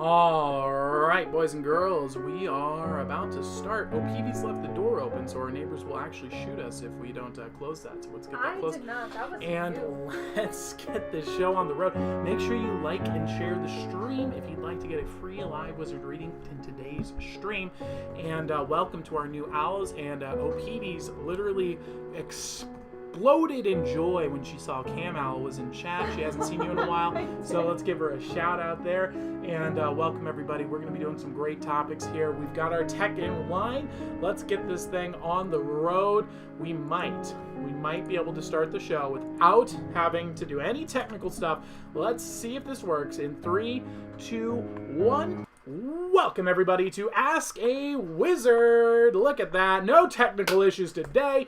Alright, boys and girls, we are about to start. Oh, Peavy's left the door open, so our neighbors will actually shoot us if we don't close that. So let's get that closed. I did not. That was And let's get this show on the road. Make sure you like and share the stream if you'd like to get a free live wizard reading in today's stream. And welcome to our new owls. And Peavy's literally exploded in joy when she saw Cam Owl was in chat. She hasn't seen you in a while, so let's give her a shout out there. And welcome everybody. We're going to be doing some great topics here. We've got our tech in line. Let's get this thing on the road. We might be able to start the show without having to do any technical stuff. Let's see if this works in 3, 2, 1. Welcome everybody to Ask a Wizard. Look at that. No technical issues today.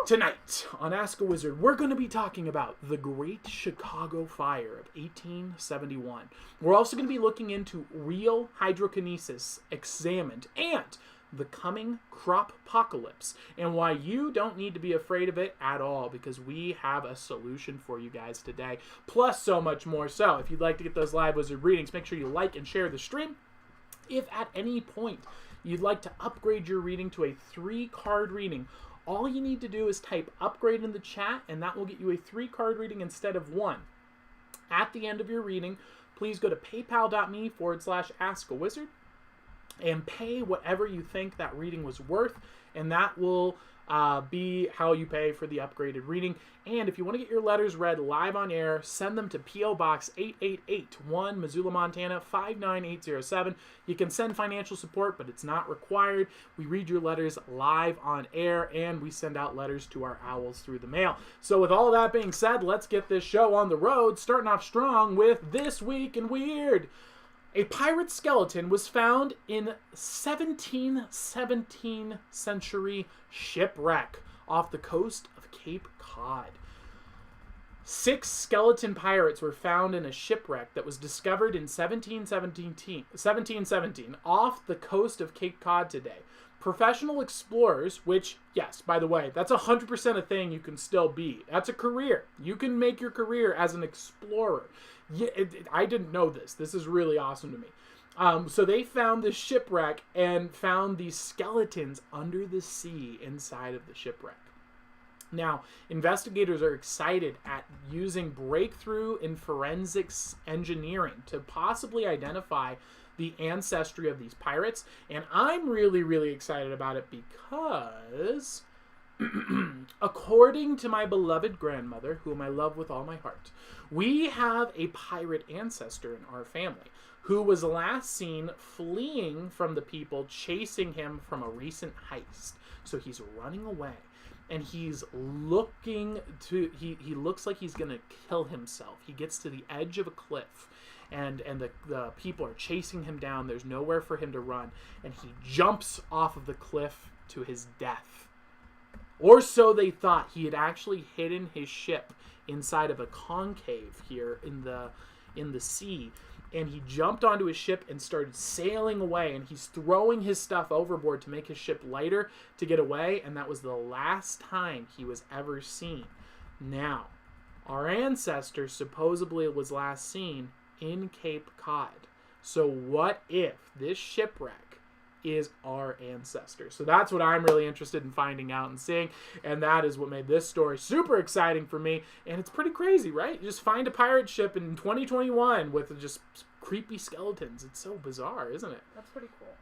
Tonight on Ask a Wizard, we're going to be talking about the Great Chicago Fire of 1871. We're also going to be looking into real hydrokinesis examined and the Coming Cropocalypse and why you don't need to be afraid of it at all, because we have a solution for you guys today, plus so much more. So if you'd like to get those live wizard readings, make sure you like and share the stream. If at any point you'd like to upgrade your reading to a 3-card reading, all you need to do is type upgrade in the chat, and that will get you a 3-card reading instead of 1. At the end of your reading, please go to paypal.me/askawizard and pay whatever you think that reading was worth, and that will be how you pay for the upgraded reading. And if you want to get your letters read live on air, send them to P.O. Box 8881, Missoula, Montana 59807. You can send financial support, but it's not required. We read your letters live on air, and we send out letters to our owls through the mail. So with all that being said, let's get this show on the road, starting off strong with This Week in Weird. A pirate skeleton was found in 17th century shipwreck off the coast of Cape Cod. 6 skeleton pirates were found in a shipwreck that was discovered in 1717 off the coast of Cape Cod today. Professional explorers, which, yes, by the way, that's 100% a thing you can still be. That's a career. You can make your career as an explorer. Yeah, I didn't know this. This is really awesome to me. So they found this shipwreck and found these skeletons under the sea inside of the shipwreck. Now, investigators are excited at using breakthrough in forensics engineering to possibly identify the ancestry of these pirates. And I'm really, really excited about it because according to my beloved grandmother, whom I love with all my heart, we have a pirate ancestor in our family who was last seen fleeing from the people chasing him from a recent heist. So he's running away, and he's looking to, he looks like he's going to kill himself. He gets to the edge of a cliff, and the people are chasing him down. There's nowhere for him to run, and he jumps off of the cliff to his death. Or so they thought. He had actually hidden his ship inside of a concave here in the sea, and he jumped onto his ship and started sailing away, and he's throwing his stuff overboard to make his ship lighter to get away, and that was the last time he was ever seen. Now, our ancestor supposedly was last seen in Cape Cod. So what if this shipwreck is our ancestor? So that's what I'm really interested in finding out and seeing, and that is what made this story super exciting for me. And it's pretty crazy, right? You just find a pirate ship in 2021 with just creepy skeletons. It's so bizarre, isn't it? That's pretty cool.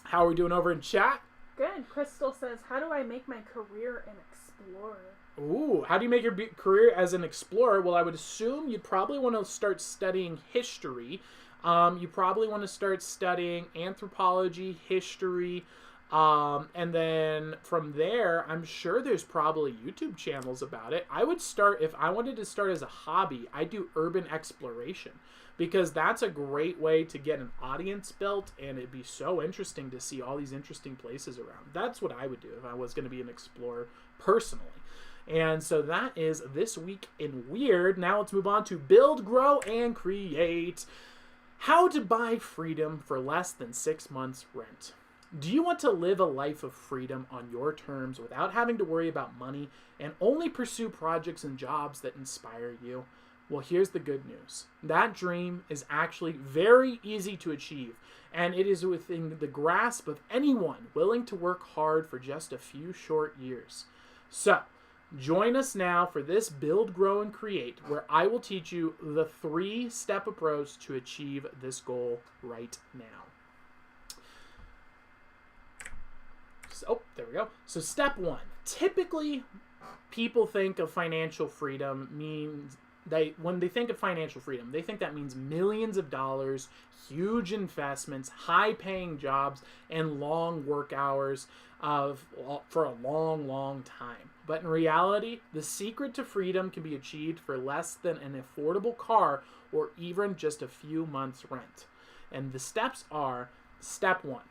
How are we doing over in chat? Good. Crystal says, how do I make my career an explorer? Ooh, how do you make your career as an explorer? Well, I would assume you'd probably want to start studying history. You probably want to start studying anthropology, history, and then from there, I'm sure there's probably YouTube channels about it. I would start, if I wanted to start as a hobby, I'd do urban exploration, because that's a great way to get an audience built, and it'd be so interesting to see all these interesting places around. That's what I would do if I was going to be an explorer personally. And so that is This Week in Weird. Now let's move on to Build, Grow, and Create. How to buy freedom for less than 6 months' rent. Do you want to live a life of freedom on your terms without having to worry about money and only pursue projects and jobs that inspire you? Well, here's the good news. That dream is actually very easy to achieve, and it is within the grasp of anyone willing to work hard for just a few short years. So, join us now for this Build, Grow, and Create, where I will teach you the 3-step approach to achieve this goal right now. So, there we go. So, step 1. Typically, people think of financial freedom means when they think of financial freedom, they think that means millions of dollars, huge investments, high-paying jobs, and long work hours for a long, long time. But in reality, the secret to freedom can be achieved for less than an affordable car or even just a few months' rent. And the steps are, step 1,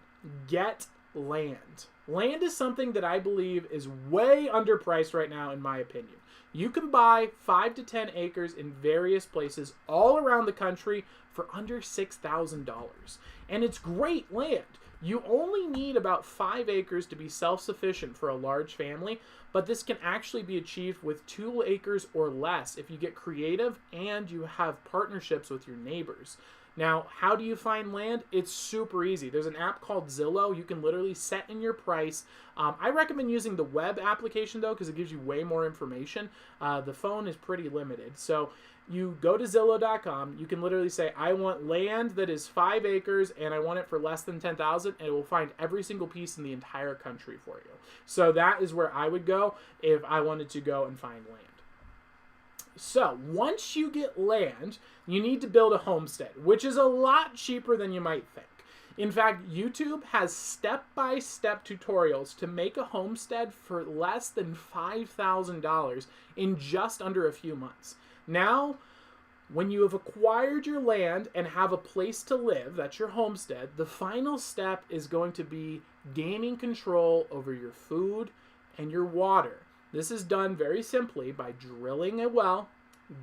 get land. Land is something that I believe is way underpriced right now, in my opinion. You can buy 5 to 10 acres in various places all around the country for under $6,000. And it's great land. You only need about 5 acres to be self-sufficient for a large family, but this can actually be achieved with 2 acres or less if you get creative and you have partnerships with your neighbors. Now, how do you find land? It's super easy. There's an app called Zillow. You can literally set in your price. I recommend using the web application, though, because it gives you way more information. The phone is pretty limited. So you go to Zillow.com. You can literally say, I want land that is 5 acres, and I want it for less than $10,000, and it will find every single piece in the entire country for you. So that is where I would go if I wanted to go and find land. So, once you get land, you need to build a homestead, which is a lot cheaper than you might think. In fact, YouTube has step-by-step tutorials to make a homestead for less than $5,000 in just under a few months. Now, when you have acquired your land and have a place to live, that's your homestead, the final step is going to be gaining control over your food and your water. This is done very simply by drilling a well,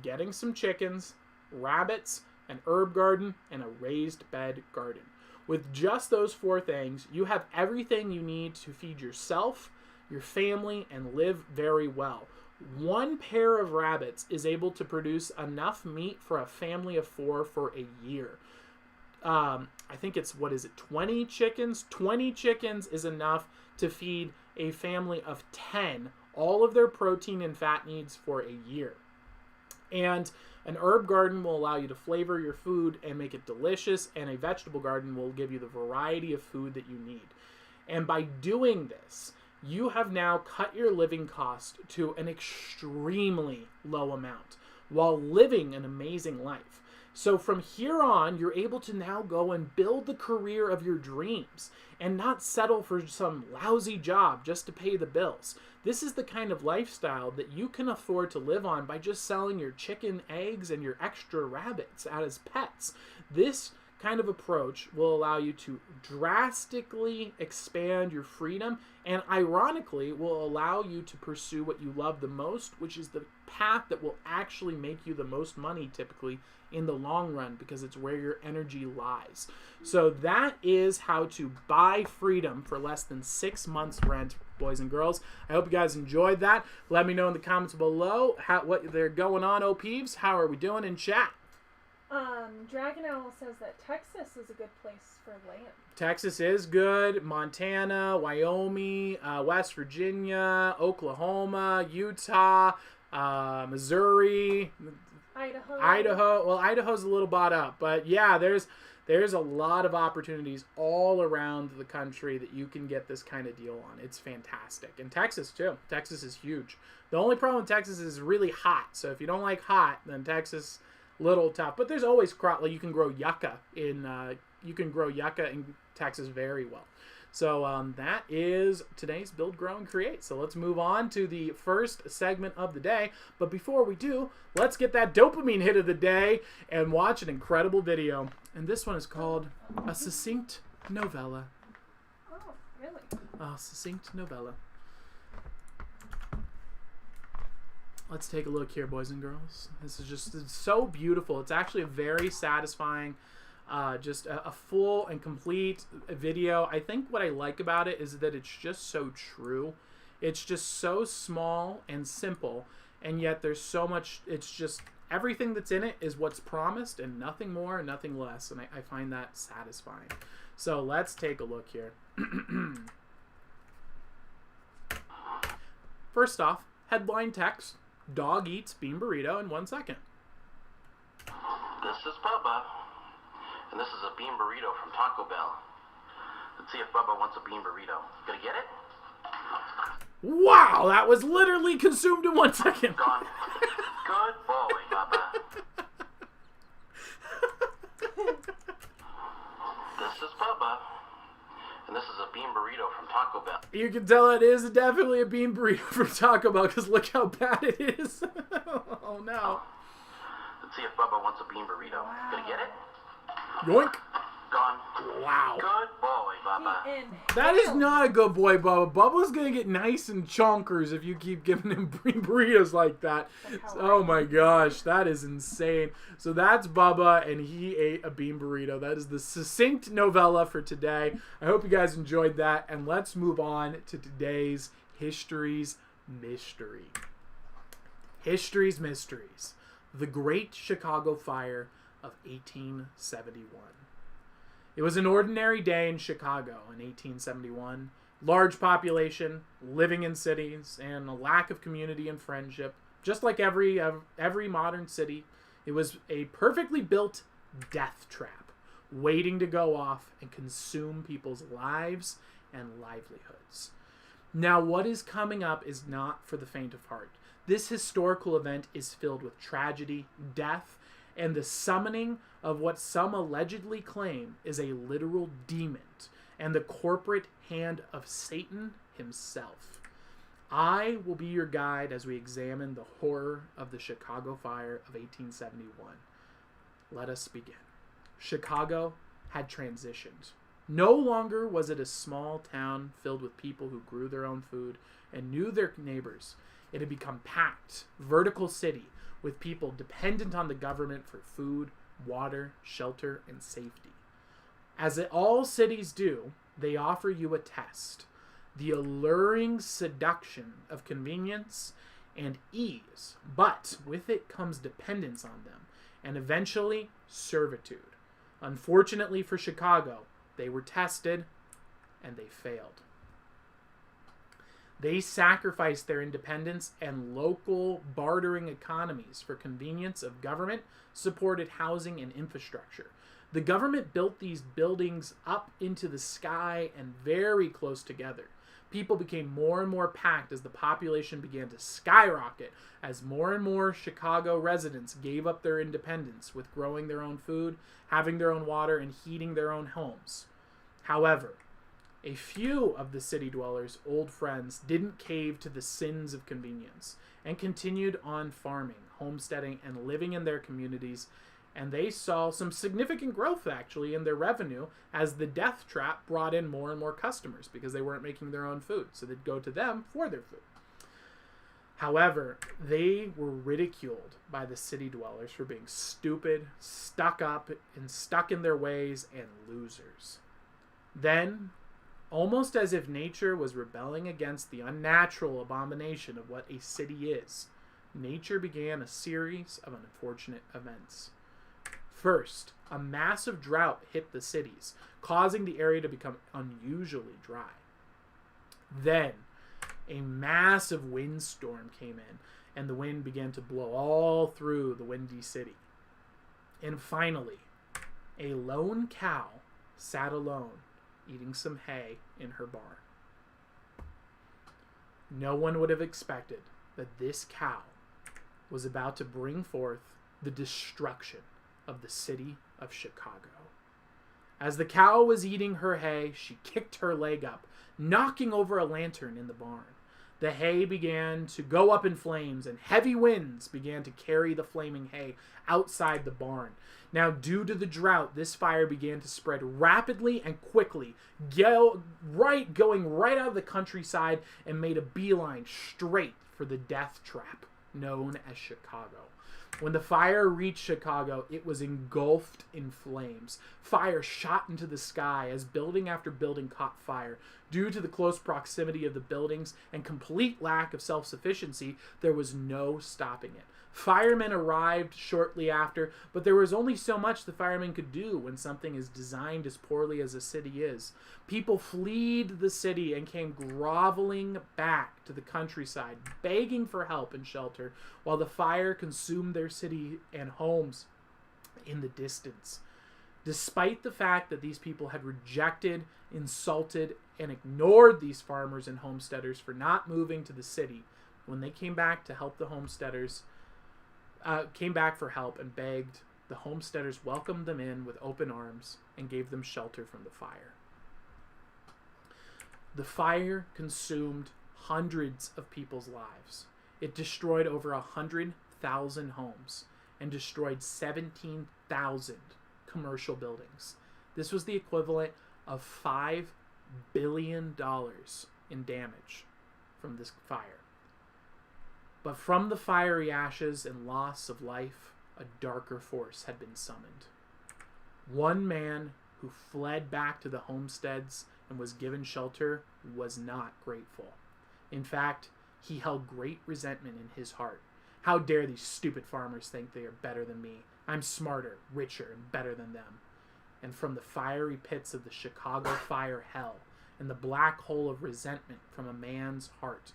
getting some chickens, rabbits, an herb garden, and a raised bed garden. With just those 4 things, you have everything you need to feed yourself, your family, and live very well. 1 pair of rabbits is able to produce enough meat for a family of 4 for a year. I think it's, 20 chickens? 20 chickens is enough to feed a family of 10 all of their protein and fat needs for a year. And an herb garden will allow you to flavor your food and make it delicious, and a vegetable garden will give you the variety of food that you need. And by doing this, you have now cut your living cost to an extremely low amount while living an amazing life. So from here on, you're able to now go and build the career of your dreams and not settle for some lousy job just to pay the bills. This is the kind of lifestyle that you can afford to live on by just selling your chicken eggs and your extra rabbits as pets. This kind of approach will allow you to drastically expand your freedom and ironically will allow you to pursue what you love the most, which is the path that will actually make you the most money typically in the long run because it's where your energy lies. So that is how to buy freedom for less than 6 months rent, boys and girls. I hope you guys enjoyed that. Let me know in the comments below what they're going on, OPeeves. How are we doing in chat? Dragon Owl says that Texas is a good place for land. Texas is good. Montana, Wyoming, West Virginia, Oklahoma, Utah, Missouri, Idaho. Well, Idaho's a little bought up, but yeah, there's a lot of opportunities all around the country that you can get this kind of deal on. It's fantastic. And Texas too. Texas is huge. The only problem with Texas is really hot. So if you don't like hot, then Texas little tough. But there's always you can grow yucca in Texas very well. So that is today's Build, Grow, and Create. So let's move on to the first segment of the day. But before we do, let's get that dopamine hit of the day and watch an incredible video. And this one is called A Succinct Novella. Oh, really? A Succinct Novella. Let's take a look here, boys and girls. This is it's so beautiful. It's actually a very satisfying, just a full and complete video. I think what I like about it is that it's just so true. It's just so small and simple, and yet there's so much. It's just everything that's in it is what's promised and nothing more and nothing less. And I find that satisfying. So let's take a look here. First off, headline text, dog eats bean burrito in 1 second. This is Bubba, and this is a bean burrito from Taco Bell. Let's see if Bubba wants a bean burrito. Gonna get it? Wow, that was literally consumed in 1 second. Gone. Good boy, Bubba. This is Bubba, and this is a bean burrito from Taco Bell. You can tell it is definitely a bean burrito from Taco Bell because look how bad it is. Oh no. Let's see if Bubba wants a bean burrito. Gonna get it? Yoink. Gone. Wow. Good boy, Bubba. That is not a good boy, Bubba. Bubba's gonna get nice and chonkers if you keep giving him bean burritos like that. Oh my gosh, that is insane. So that's Bubba, and he ate a bean burrito. That is the succinct novella for today. I hope you guys enjoyed that, and let's move on to today's History's Mystery. History's Mysteries. The Great Chicago Fire of 1871. It was an ordinary day in Chicago in 1871. Large population, living in cities, and a lack of community and friendship. Just like every modern city, it was a perfectly built death trap, waiting to go off and consume people's lives and livelihoods. Now, what is coming up is not for the faint of heart. This historical event is filled with tragedy, death, and the summoning of what some allegedly claim is a literal demon and the corporate hand of Satan himself. I will be your guide as we examine the horror of the Chicago Fire of 1871. Let us begin. Chicago had transitioned. No longer was it a small town filled with people who grew their own food and knew their neighbors. It had become packed, vertical city with people dependent on the government for food, water, shelter, and safety. As all cities do, they offer you a test, the alluring seduction of convenience and ease, but with it comes dependence on them, and eventually servitude. Unfortunately for Chicago, they were tested, and they failed. They sacrificed their independence and local bartering economies for convenience of government-supported housing and infrastructure. The government built these buildings up into the sky and very close together. People became more and more packed as the population began to skyrocket as more and more Chicago residents gave up their independence with growing their own food, having their own water, and heating their own homes. However, a few of the city dwellers' old friends didn't cave to the sins of convenience and continued on farming, homesteading, and living in their communities, and they saw some significant growth actually in their revenue as the death trap brought in more and more customers because they weren't making their own food, so they'd go to them for their food. However, they were ridiculed by the city dwellers for being stupid, stuck up, and stuck in their ways, and losers. Then, almost as if nature was rebelling against the unnatural abomination of what a city is, nature began a series of unfortunate events. First, a massive drought hit the cities, causing the area to become unusually dry. Then, a massive windstorm came in, and the wind began to blow all through the windy city. And finally, a lone cow sat alone, eating some hay in her barn. No one would have expected that this cow was about to bring forth the destruction of the city of Chicago. As the cow was eating her hay, she kicked her leg up, knocking over a lantern in the barn. The hay began to go up in flames, and heavy winds began to carry the flaming hay outside the barn. Now, due to the drought, this fire began to spread rapidly and quickly, going right out of the countryside, and made a beeline straight for the death trap known as Chicago. When the fire reached Chicago, it was engulfed in flames. Fire shot into the sky as building after building caught fire. Due to the close proximity of the buildings and complete lack of self-sufficiency, there was no stopping it. Firemen arrived shortly after, but there was only so much the firemen could do when something is designed as poorly as a city is. People fled the city and came groveling back to the countryside, begging for help and shelter, while the fire consumed their city and homes in the distance. Despite the fact that these people had rejected, insulted, and ignored these farmers and homesteaders for not moving to the city, when they came back to help the homesteaders, came back for help and begged, the homesteaders welcomed them in with open arms and gave them shelter from the fire. The fire consumed hundreds of people's lives. It destroyed over 100,000 homes and destroyed 17,000 commercial buildings. This was the equivalent of $5 billion in damage from this fire. But from the fiery ashes and loss of life, a darker force had been summoned. One man who fled back to the homesteads and was given shelter was not grateful. In fact, he held great resentment in his heart. How dare these stupid farmers think they are better than me? I'm smarter, richer, and better than them. And from the fiery pits of the Chicago fire hell and the black hole of resentment from a man's heart,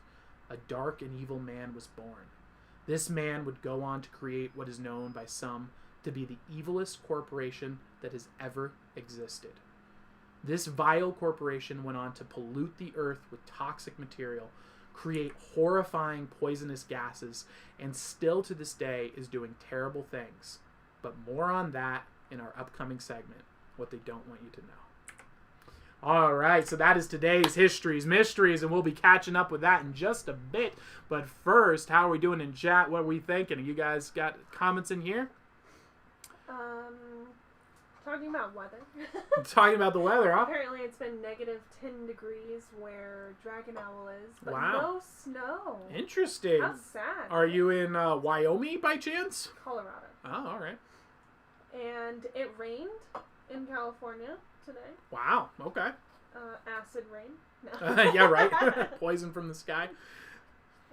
a dark and evil man was born. This man would go on to create what is known by some to be the evilest corporation that has ever existed. This vile corporation went on to pollute the earth with toxic material, create horrifying poisonous gases, and still to this day is doing terrible things. But more on that in our upcoming segment, what they don't want you to know. All right, so that is today's Histories, Mysteries, and we'll be catching up with that in just a bit. But first, how are we doing in chat? What are we thinking? You guys got comments in here? Talking about weather. Talking about the weather, huh? Apparently it's been negative 10 degrees where Dragon Owl is, but Wow. no snow. Interesting. How sad. Are you in Wyoming by chance? Colorado. Oh, all right. And it rained in California today. Wow, okay. Acid rain. No. Yeah, right. Poison from the sky.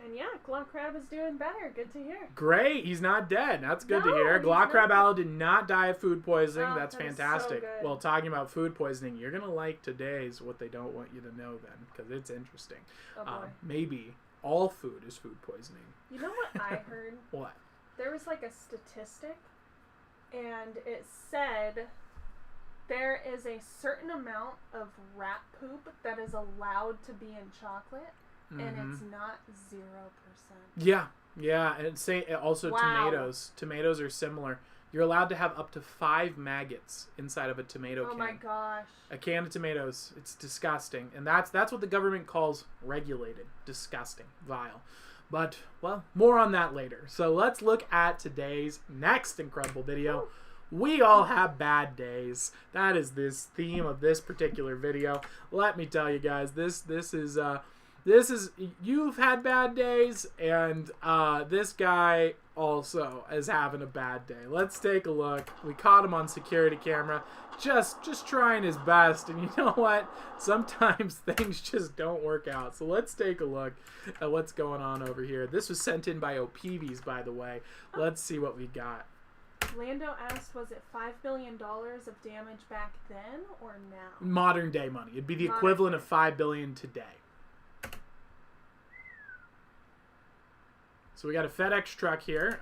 And yeah, Glock Crab is doing better. Good to hear. Great. He's not dead. That's good to No, hear. he's Glock Crab not. Owl did not die of food poisoning. Oh, That's that is so fantastic. good. Well, talking about food poisoning, you're going to like today's What They Don't Want You to Know then, because it's interesting. Oh boy. Maybe all food is food poisoning. You know what I heard? What? There was like a statistic, and it said there is a certain amount of rat poop that is allowed to be in chocolate, and it's not 0%. Yeah, and also Wow. tomatoes. Tomatoes are similar. You're allowed to have up to 5 maggots inside of a tomato can. Oh my gosh. A can of tomatoes. It's disgusting. And that's what the government calls regulated. Disgusting. Vile. But, well, more on that later. So let's look at today's next incredible video. We all have bad days. That is this theme of this particular video. Let me tell you guys, this is you've had bad days, and this guy also is having a bad day. Let's take a look. We caught him on security camera, just trying his best, and you know what? Sometimes things just don't work out. So let's take a look at what's going on over here. This was sent in by O'Peevy's, by the way. Let's see what we got. Lando asked, was it $5 billion of damage back then or now? Modern day money. It'd be the Modern equivalent day. of $5 billion today. So we got a FedEx truck here,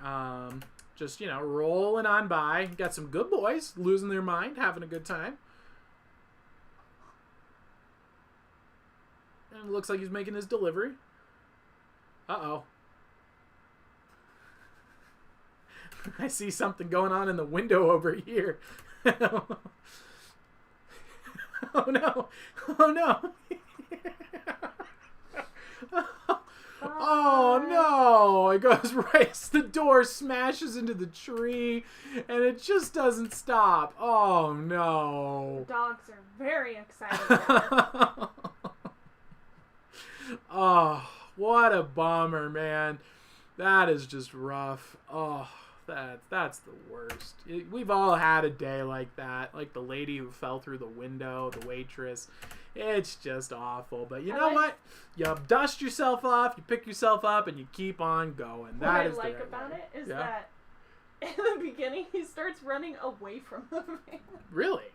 just, rolling on by. Got some good boys losing their mind, having a good time. And it looks like he's making his delivery. Uh-oh. I see something going on in the window over here. Oh no. Oh no. Oh no! It goes right. The door smashes into the tree, and it just doesn't stop. Oh no! The dogs are very excited about it. Oh, what a bummer, man! That is just rough. Oh, that's the worst. We've all had a day like that, like the lady who fell through the window, the waitress. It's just awful. But you I know like- what? You dust yourself off, you pick yourself up, and you keep on going. What I That is like the right about way. it is Yeah. that in the beginning he starts running away from the van. Really?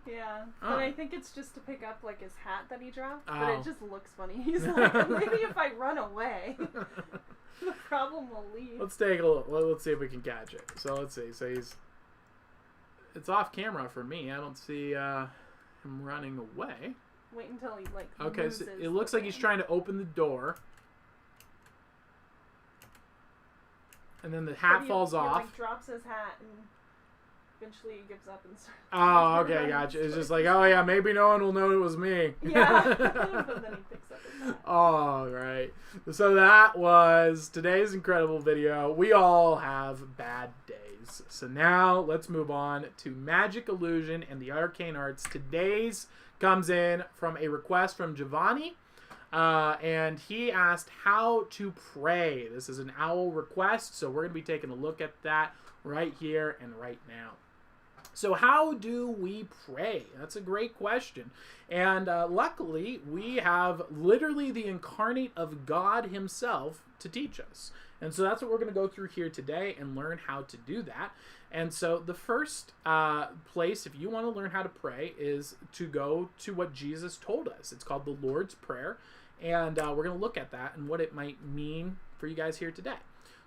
Yeah, Oh. but I think it's just to pick up like his hat that he dropped. But Oh. it just looks funny. He's like, maybe if I run away, the problem will leave. Let's take a look. Let's see if we can catch it. So let's see. So it's off camera for me. I don't see him running away. Wait until he like. Okay, so loses it looks the like he's van. trying to open the door. And then the hat But falls he, off. Like drops his hat and eventually he gives up and starts. Oh, okay, gotcha. It's just like, oh yeah, maybe no one will know it was me. Yeah, but then he picks up his hat. All right. So that was today's incredible video. We all have bad days. So now let's move on to magic illusion and the arcane arts. Today's comes in from a request from Giovanni. And he asked how to pray. This is an owl request, so we're going to be taking a look at that right here and right now. So how do we pray? That's a great question. And luckily, we have literally the incarnate of God himself to teach us. And so that's what we're going to go through here today and learn how to do that. And so the first place, if you want to learn how to pray, is to go to what Jesus told us. It's called the Lord's Prayer. And we're going to look at that and what it might mean for you guys here today.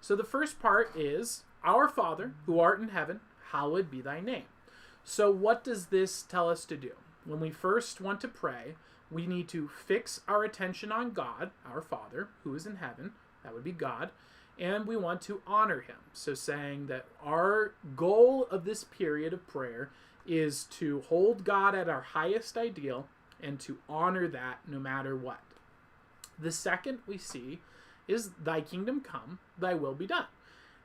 So the first part is, Our Father, who art in heaven, hallowed be thy name. So what does this tell us to do? When we first want to pray, we need to fix our attention on God, our Father, who is in heaven. That would be God. And we want to honor him. So saying that our goal of this period of prayer is to hold God at our highest ideal and to honor that no matter what. The second we see is, thy kingdom come, thy will be done.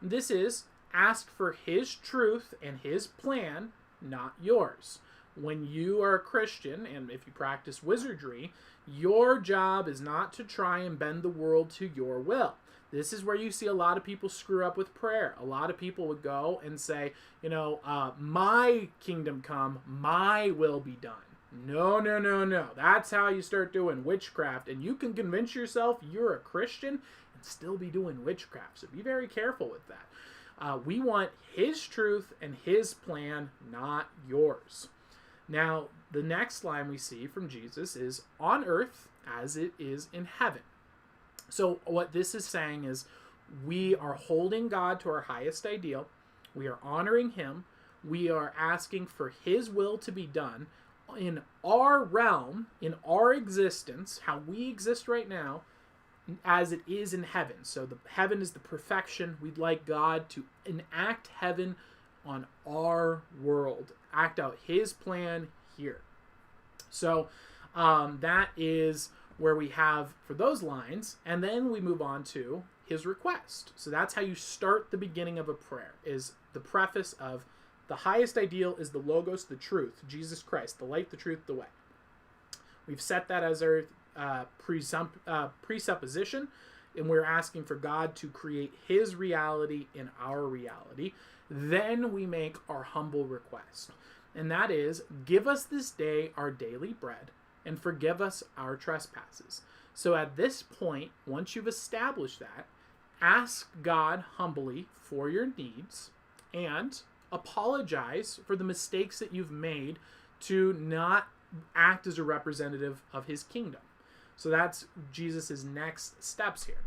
This is, ask for his truth and his plan, not yours. When you are a Christian, and if you practice wizardry, your job is not to try and bend the world to your will. This is where you see a lot of people screw up with prayer. A lot of people would go and say, my kingdom come, my will be done. No, no, no, no. That's how you start doing witchcraft. And you can convince yourself you're a Christian and still be doing witchcraft. So be very careful with that. We want his truth and his plan, not yours. Now, the next line we see from Jesus is, on earth as it is in heaven. So what this is saying is, we are holding God to our highest ideal. We are honoring him. We are asking for his will to be done in our realm, in our existence, how we exist right now, as it is in heaven. So the heaven is the perfection. We'd like God to enact heaven on our world, act out his plan here. So that is where we have for those lines, and then we move on to his request. So that's how you start the beginning of a prayer, is the preface of, the highest ideal is the Logos, the truth, Jesus Christ, the light, the truth, the way. We've set that as our presupposition, and we're asking for God to create his reality in our reality. Then we make our humble request, and that is, give us this day our daily bread, and forgive us our trespasses. So at this point, once you've established that, ask God humbly for your needs, and apologize for the mistakes that you've made to not act as a representative of his kingdom. So that's Jesus's next steps here.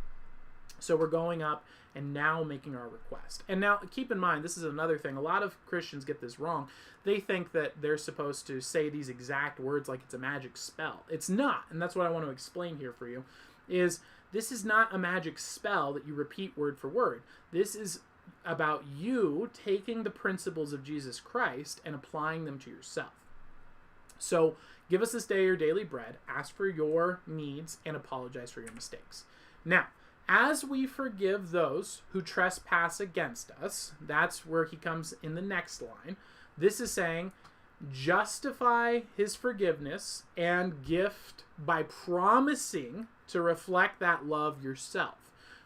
So we're going up and now making our request. And now keep in mind, this is another thing. A lot of Christians get this wrong. They think that they're supposed to say these exact words like it's a magic spell. It's not. And that's what I want to explain here for you, is this is not a magic spell that you repeat word for word. This is about you taking the principles of Jesus Christ and applying them to yourself. So give us this day your daily bread, ask for your needs, and apologize for your mistakes. Now, as we forgive those who trespass against us, that's where he comes in the next line. This is saying, justify his forgiveness and gift by promising to reflect that love yourself.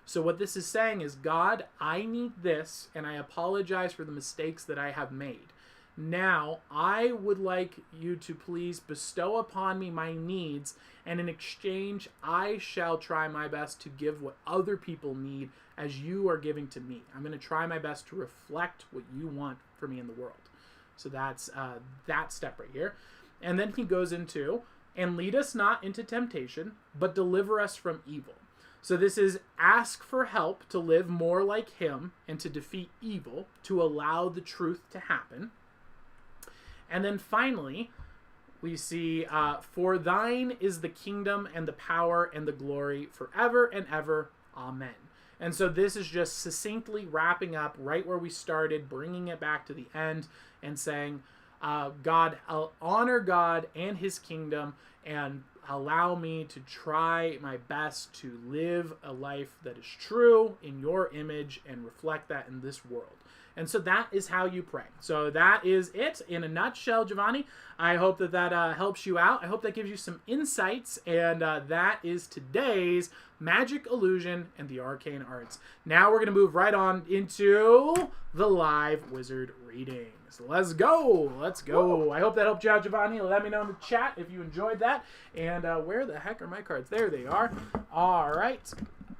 So what this is saying is, God, I need this, and I apologize for the mistakes that I have made. Now, I would like you to please bestow upon me my needs, and in exchange, I shall try my best to give what other people need as you are giving to me. I'm going to try my best to reflect what you want for me in the world. So that's that step right here. And then he goes into, and lead us not into temptation, but deliver us from evil. So this is ask for help to live more like him and to defeat evil, to allow the truth to happen. And then finally, we see, for thine is the kingdom and the power and the glory forever and ever. Amen. And so this is just succinctly wrapping up right where we started, bringing it back to the end and saying, God, I'll honor God and his kingdom and allow me to try my best to live a life that is true in your image and reflect that in this world. And so that is how you pray. So that is it in a nutshell, Giovanni. I hope that helps you out. I hope that gives you some insights. And that is today's Magic, Illusion, and the Arcane Arts. Now we're going to move right on into the live wizard readings. Let's go. Let's go. Whoa. I hope that helped you out, Giovanni. Let me know in the chat if you enjoyed that. And where the heck are my cards? There they are. All right.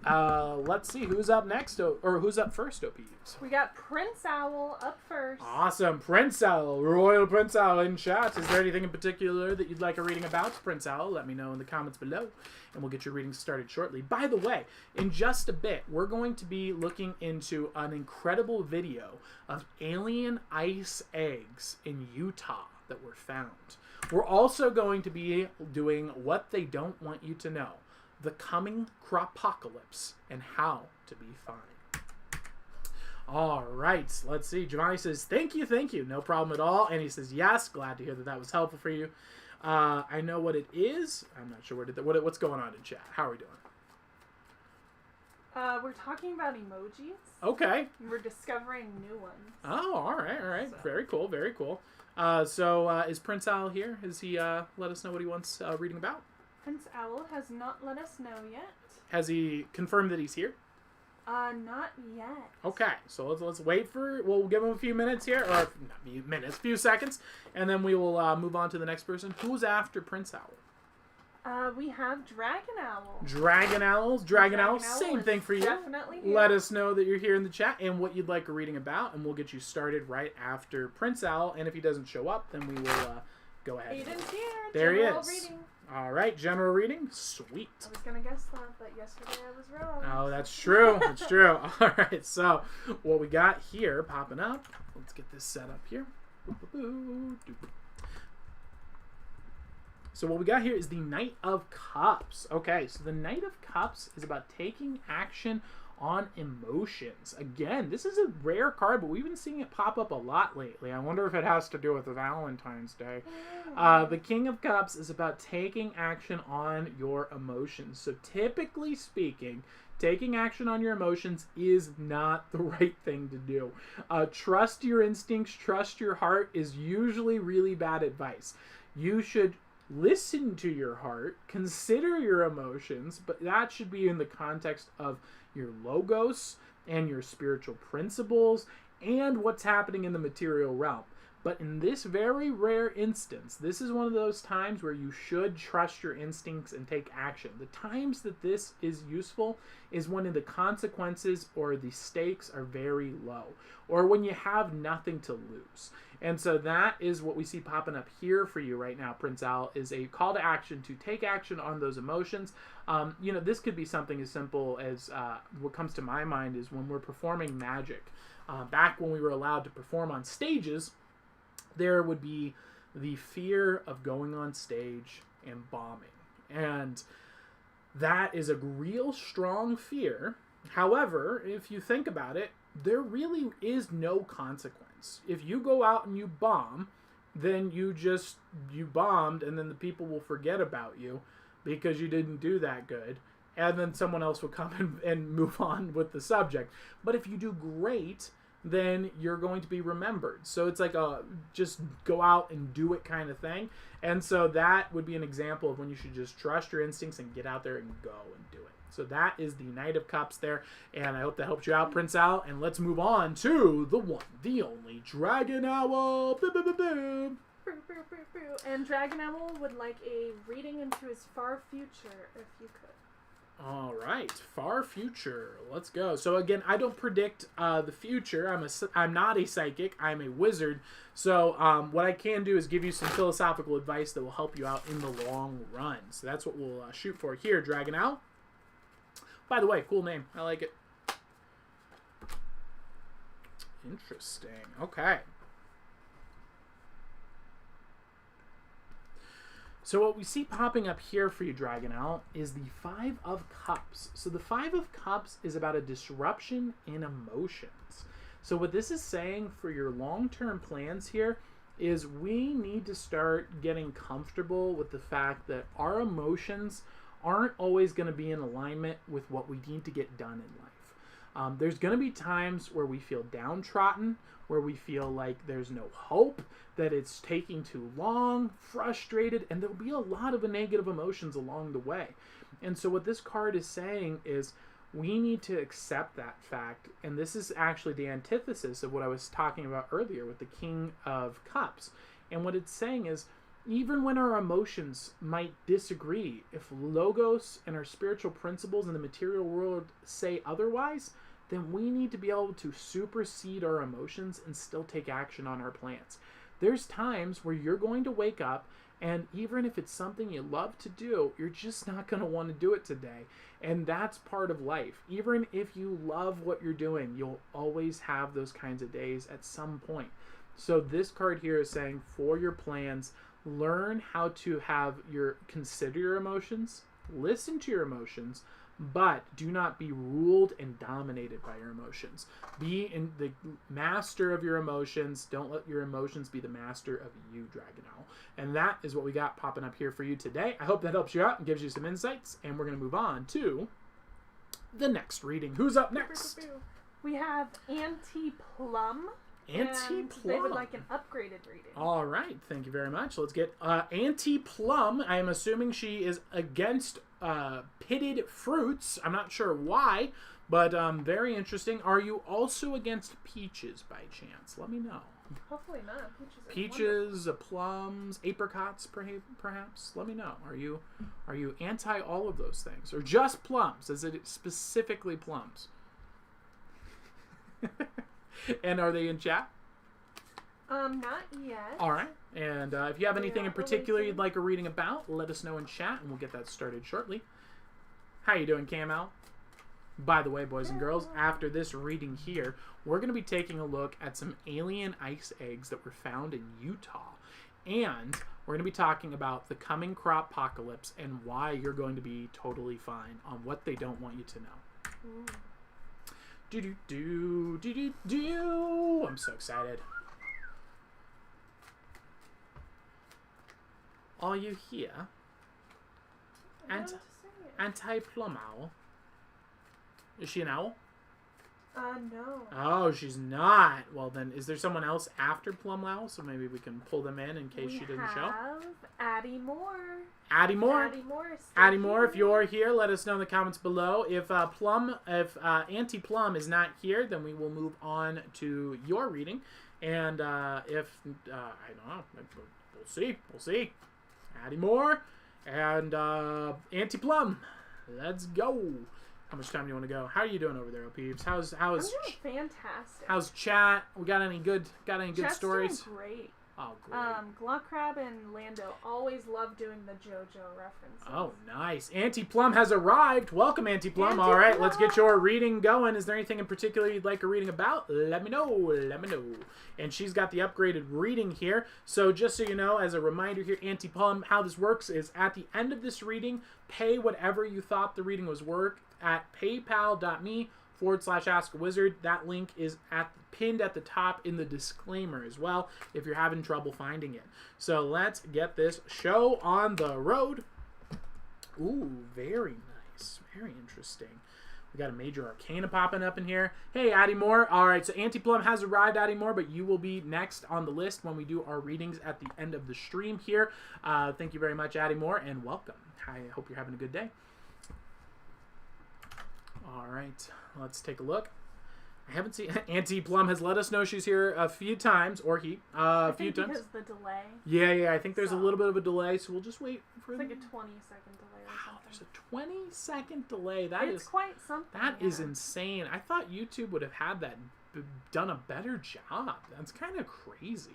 Let's see who's up next, or who's up first, OPUs. We got Prince Owl up first. Awesome. Prince Owl, Royal Prince Owl in chat. Is there anything in particular that you'd like a reading about, Prince Owl? Let me know in the comments below, and we'll get your reading started shortly. By the way, in just a bit, we're going to be looking into an incredible video of alien ice eggs in Utah that were found. We're also going to be doing what they don't want you to know. The Coming Cropocalypse and how to be fine. All right, let's see. Giovanni says, thank you. No problem at all. And he says, yes, glad to hear that was helpful for you. I know what it is. I'm not sure what's going on in chat. How are we doing? We're talking about emojis. Okay. We're discovering new ones. Oh, all right. So. Very cool. So is Prince Owl here? Has he let us know what he wants reading about? Prince Owl has not let us know yet. Has he confirmed that he's here? Not yet. Okay, so let's wait for. We'll give him a few minutes here, or not minutes, few seconds, and then we will move on to the next person. Who's after Prince Owl? We have Dragon Owl. Dragon Owl, same thing for you. Definitely here. Let us know that you're here in the chat and what you'd like a reading about, and we'll get you started right after Prince Owl. And if he doesn't show up, then we will go ahead. Aiden's here. There he General is. Reading. All right, general reading. Sweet. I was going to guess that, but yesterday I was wrong. Oh, that's true. That's true. All right, so what we got here popping up. Let's get this set up here. So what we got here is the Knight of Cups. Okay, so the Knight of Cups is about taking action on emotions. Again, this is a rare card, but we've been seeing it pop up a lot lately. I wonder if it has to do with Valentine's Day. The King of Cups is about taking action on your emotions. So typically speaking, taking action on your emotions is not the right thing to do. Trust your instincts, trust your heart is usually really bad advice. You should listen to your heart, consider your emotions, but that should be in the context of your logos and your spiritual principles and what's happening in the material realm. But in this very rare instance, this is one of those times where you should trust your instincts and take action. The times that this is useful is when the consequences or the stakes are very low, or when you have nothing to lose. And so that is what we see popping up here for you right now, Prince Owl, is a call to action to take action on those emotions. This could be something as simple as what comes to my mind is when we're performing magic. Back when we were allowed to perform on stages, there would be the fear of going on stage and bombing. And that is a real strong fear. However, if you think about it, there really is no consequence. If you go out and you bomb, then you bombed, and then the people will forget about you because you didn't do that good. And then someone else will come and move on with the subject. But if you do great, then you're going to be remembered. So it's like a just go out and do it kind of thing. And so that would be an example of when you should just trust your instincts and get out there and go and do it. So that is the Knight of Cups there, and I hope that helped you out, Prince Al. And let's move on to the one, the only Dragon Owl. Boop, boop, boop, boop. And Dragon Owl would like a reading into his far future, if you could. All right, far future. Let's go. So again, I don't predict the future. I'm not a psychic. I'm a wizard. So what I can do is give you some philosophical advice that will help you out in the long run. So that's what we'll shoot for here, Dragon Owl. By the way, cool name. I like it. Interesting. Okay. So what we see popping up here for you, Dragon Owl, is the Five of Cups. So the Five of Cups is about a disruption in emotions. So what this is saying for your long-term plans here is we need to start getting comfortable with the fact that our emotions aren't always going to be in alignment with what we need to get done in life. There's going to be times where we feel downtrodden, where we feel like there's no hope, that it's taking too long, frustrated, and there'll be a lot of negative emotions along the way. And so what this card is saying is we need to accept that fact, and this is actually the antithesis of what I was talking about earlier with the King of Cups. And what it's saying is, even when our emotions might disagree, if logos and our spiritual principles in the material world say otherwise, then we need to be able to supersede our emotions and still take action on our plans. There's times where you're going to wake up, and even if it's something you love to do, you're just not going to want to do it today. And that's part of life. Even if you love what you're doing, you'll always have those kinds of days at some point. So this card here is saying, for your plans, learn how to consider your emotions, listen to your emotions, but do not be ruled and dominated by your emotions. Be in the master of your emotions. Don't let your emotions be the master of you, Dragon Owl. And that is what we got popping up here for you today. I hope that helps you out and gives you some insights. And we're going to move on to the next reading. Who's up next? We have Auntie Plum. Auntie Plum. They would like an upgraded reading. All right. Thank you very much. Let's get Auntie Plum. I am assuming she is against pitted fruits. I'm not sure why, but very interesting. Are you also against peaches by chance? Let me know. Hopefully not. Peaches, plums, apricots, perhaps. Let me know. Are you anti all of those things, or just plums? Is it specifically plums? And are they in chat? Not yet. All right. And if you have anything in particular you'd like a reading about, let us know in chat, and we'll get that started shortly. How you doing, Cam-Al? By the way, boys and girls, after this reading here, we're going to be taking a look at some alien ice eggs that were found in Utah. And we're going to be talking about the coming cropocalypse and why you're going to be totally fine on what they don't want you to know. Ooh. Do-do-do. I'm so excited. Are you here? Anti-plum owl? Is she an owl? No. Oh, she's not. Well, then, is there someone else after Plum Owl? So maybe we can pull them in case she didn't show. We have Addie Moore. Addie Moore? Addie Moore. Addie Moore, if you're here, let us know in the comments below. If Auntie Plum is not here, then we will move on to your reading. And if, I don't know, we'll see. Addie Moore and Auntie Plum. Let's go. How much time do you want to go? How are you doing over there, Peeves? How's I'm doing fantastic. How's chat? We got any good Chat's stories? Doing great. Oh, great. Glockrab and Lando always love doing the JoJo references. Oh, nice. Auntie Plum has arrived. Welcome, Auntie Plum. Auntie All right, Plum. let's get your reading going. Is there anything in particular you'd like a reading about? Let me know. And she's got the upgraded reading here. So just so you know, as a reminder here, Auntie Plum, how this works is at the end of this reading, pay whatever you thought the reading was worth at paypal.me/askawizard. That link is pinned at the top in the disclaimer as well if you're having trouble finding it. So let's get this show on the road. Ooh, very nice. Very interesting. We got a major arcana popping up in here. Hey, Addie Moore. All right, so Auntie Plum has arrived, Addie Moore, but you will be next on the list when we do our readings at the end of the stream here. Thank you very much, Addie Moore, and welcome. I hope you're having a good day. All right, let's take a look. I haven't seen Auntie Plum has let us know she's here a few times, or he a few times. Because the delay. Yeah. I think there's a little bit of a delay, so we'll just wait for. It's like a 20-second delay or something. There's a 20-second delay. It's quite something. That is insane. I thought YouTube would have had that done a better job. That's kind of crazy.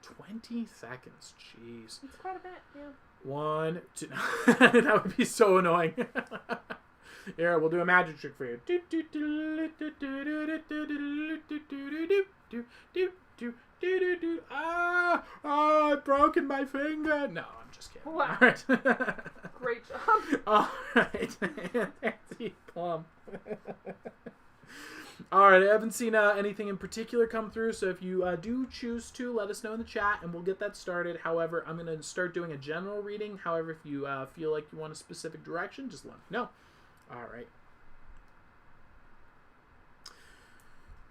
20 seconds. Jeez. It's quite a bit. Yeah. 1, 2. That would be so annoying. Here, we'll do a magic trick for you. I've broken my finger. No, I'm just kidding. Wow. All right. Great job. All right. Auntie Plum. All right, I haven't seen anything in particular come through, so if you do choose to, let us know in the chat, and we'll get that started. However, I'm going to start doing a general reading. However, if you feel like you want a specific direction, just let me know. All right.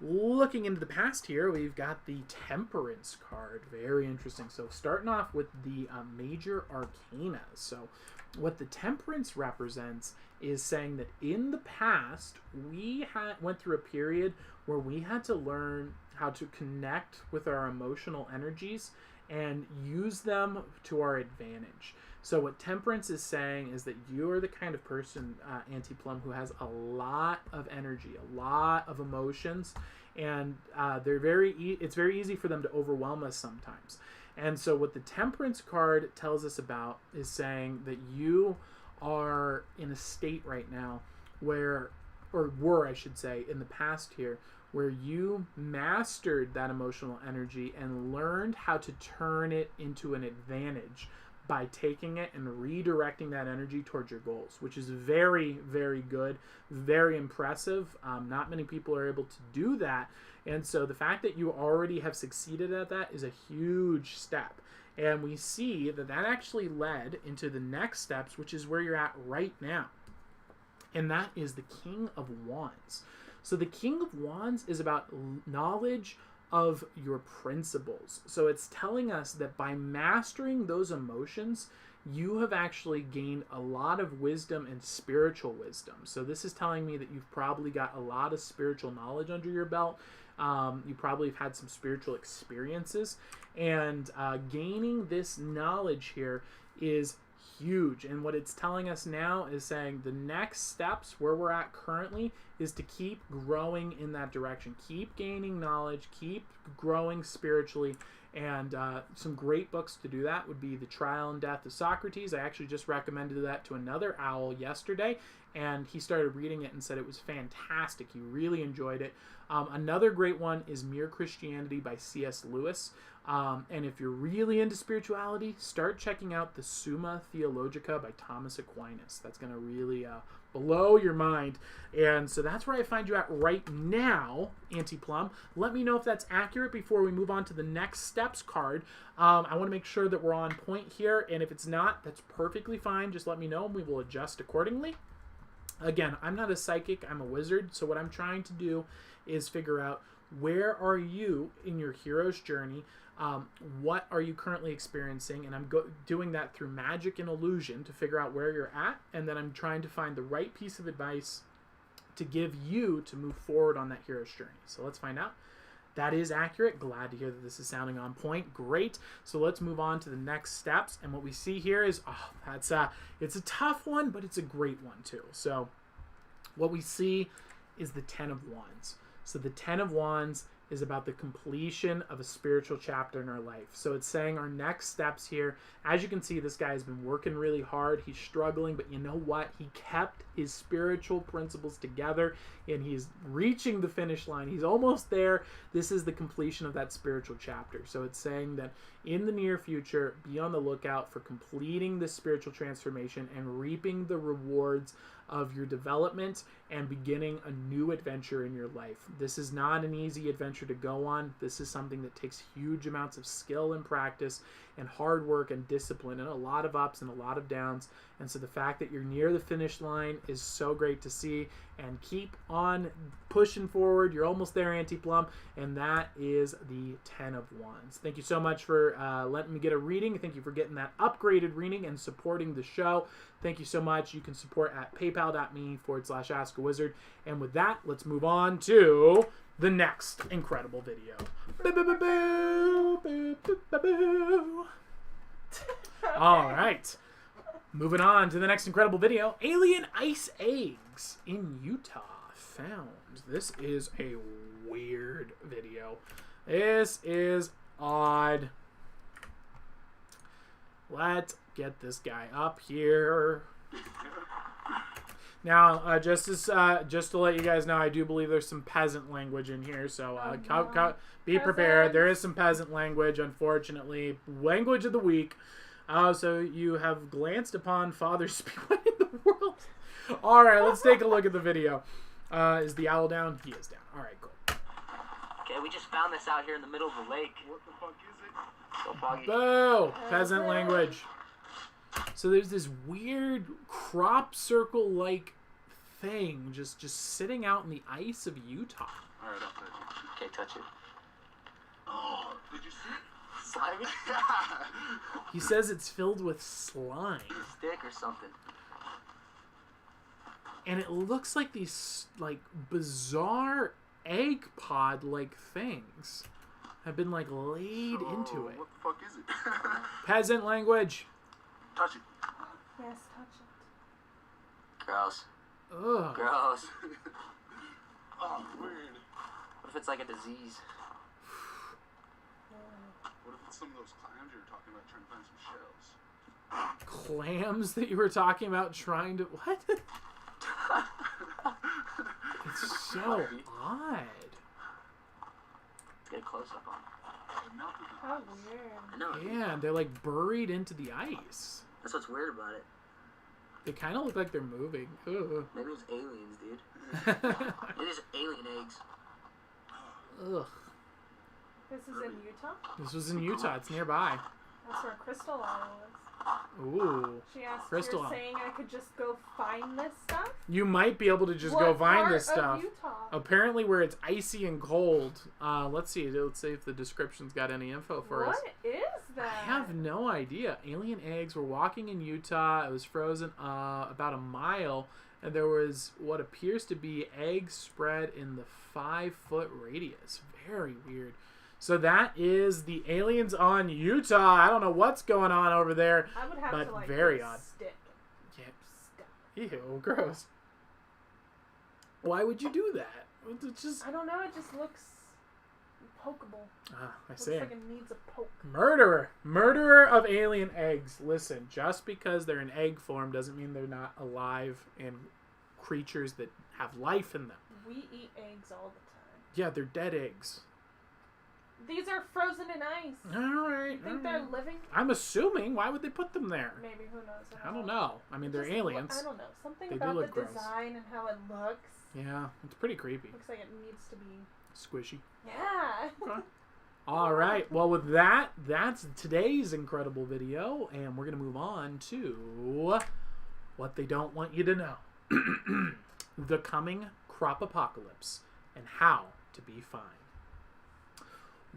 Looking into the past here, we've got the Temperance card. Very interesting. So starting off with the Major Arcana. So what the Temperance represents is saying that in the past, we went through a period where we had to learn how to connect with our emotional energies and use them to our advantage. So what Temperance is saying is that you are the kind of person, Auntie Plum, who has a lot of energy, a lot of emotions, and it's very easy for them to overwhelm us sometimes. And so what the Temperance card tells us about is saying that you are in a state right now where, or were, I should say, in the past here, where you mastered that emotional energy and learned how to turn it into an advantage by taking it and redirecting that energy towards your goals, which is very, very good, very impressive. Not many people are able to do that. And so the fact that you already have succeeded at that is a huge step. And we see that that actually led into the next steps, which is where you're at right now. And that is the King of Wands. So the King of Wands is about knowledge of your principles. So it's telling us that by mastering those emotions, you have actually gained a lot of wisdom and spiritual wisdom. So this is telling me that you've probably got a lot of spiritual knowledge under your belt. You probably have had some spiritual experiences, and gaining this knowledge here is huge. And what it's telling us now is saying the next steps where we're at currently is to keep growing in that direction. Keep gaining knowledge, keep growing spiritually. And some great books to do that would be The Trial and Death of Socrates. I actually just recommended that to another owl yesterday, and he started reading it and said it was fantastic. He really enjoyed it. Another great one is Mere Christianity by C.S. Lewis. And if you're really into spirituality, start checking out the Summa Theologica by Thomas Aquinas. That's going to really blow your mind. And so that's where I find you at right now, Auntie Plum. Let me know if that's accurate before we move on to the next steps card. I want to make sure that we're on point here, and if it's not, that's perfectly fine. Just let me know and we will adjust accordingly. Again, I'm not a psychic, I'm a wizard, so what I'm trying to do is figure out where are you in your hero's journey. What are you currently experiencing? And I'm doing that through magic and illusion to figure out where you're at, and then I'm trying to find the right piece of advice to give you to move forward on that hero's journey. So let's find out. That is accurate. Glad to hear that this is sounding on point. Great. So let's move on to the next steps. And what we see here is, it's a tough one, but it's a great one too. So what we see is the Ten of Wands. So the Ten of Wands is about the completion of a spiritual chapter in our life. So it's saying our next steps here. As you can see, this guy has been working really hard. He's struggling, but you know what? He kept his spiritual principles together, and he's reaching the finish line. He's almost there. This is the completion of that spiritual chapter. So it's saying that in the near future, be on the lookout for completing this spiritual transformation and reaping the rewards of your development and beginning a new adventure in your life. This is not an easy adventure to go on. This is something that takes huge amounts of skill and practice and hard work and discipline and a lot of ups and a lot of downs. And so the fact that you're near the finish line is so great to see. And keep on pushing forward. You're almost there, Anti-Plum. And that is the 10 of Wands. Thank you so much for letting me get a reading. Thank you for getting that upgraded reading and supporting the show. Thank you so much. You can support at paypal.me/askawizard. And with that, let's move on to the next incredible video. All right. Moving on to the next incredible video. Alien ice eggs in Utah found. This is a weird video. This is odd. Let's get this guy up here. Now, just to let you guys know, I do believe there's some peasant language in here, so be prepared. There is some peasant language, unfortunately. Language of the week. So you have glanced upon Father Speedway in the world. All right, let's take a look at the video. Is the owl down? He is down. All right, cool. Okay, we just found this out here in the middle of the lake. What the fuck is it? So foggy. Boo! Peasant language. So there's this weird crop circle-like thing just sitting out in the ice of Utah. All right, I'll touch it. Okay, touch it. Oh, did you see it? Slimy? He says it's filled with slime. Stick or something. And it looks like these bizarre egg pod like things have been laid into it. What the fuck is it? Peasant language. Touch it. Yes, touch it. Gross. Ugh. Gross. Oh, weird. What if it's like a disease? What if it's some of those clams you were talking about trying to find some shells? Clams that you were talking about trying to... What? It's so odd. Let's get a close-up on it. It melted the How ice. weird. I know. Yeah, they're buried into the ice. That's what's weird about it. They kind of look like they're moving. Ugh. Maybe it's aliens, dude. It is alien eggs. Ugh. This is in Utah? This was in Utah. It's nearby. That's where Crystal Owl is. Ooh. She asked, Crystal you're Owl. saying I could just go find this stuff? You might be able to just What go find part this stuff. of Utah? Apparently where it's icy and cold. Let's see. Let's see if the description's got any info for us. What is that? I have no idea. Alien eggs were walking in Utah. It was frozen about a mile. And there was what appears to be eggs spread in the 5-foot radius. Very weird. So that is the aliens on Utah. I don't know what's going on over there. I would have but to very put a odd. stick. Yeah. Ew, gross. Why would you do that? It's just... I don't know. It just looks pokeable. I Looks see. like it needs a poke. Murderer of alien eggs. Listen, just because they're in egg form doesn't mean they're not alive and creatures that have life in them. We eat eggs all the time. Yeah, they're dead eggs. These are frozen in ice. All right. You think they're living? I'm assuming. Why would they put them there? Maybe, who knows? I don't know. I mean, they're Just aliens. I don't know. Something They do about the look gross. design and how it looks. Yeah, it's pretty creepy. Looks like it needs to be. Squishy. Yeah. Okay. All right. Well, with that, that's today's incredible video, and we're going to move on to what they don't want you to know. The Coming Cropocalypse and how to be fine.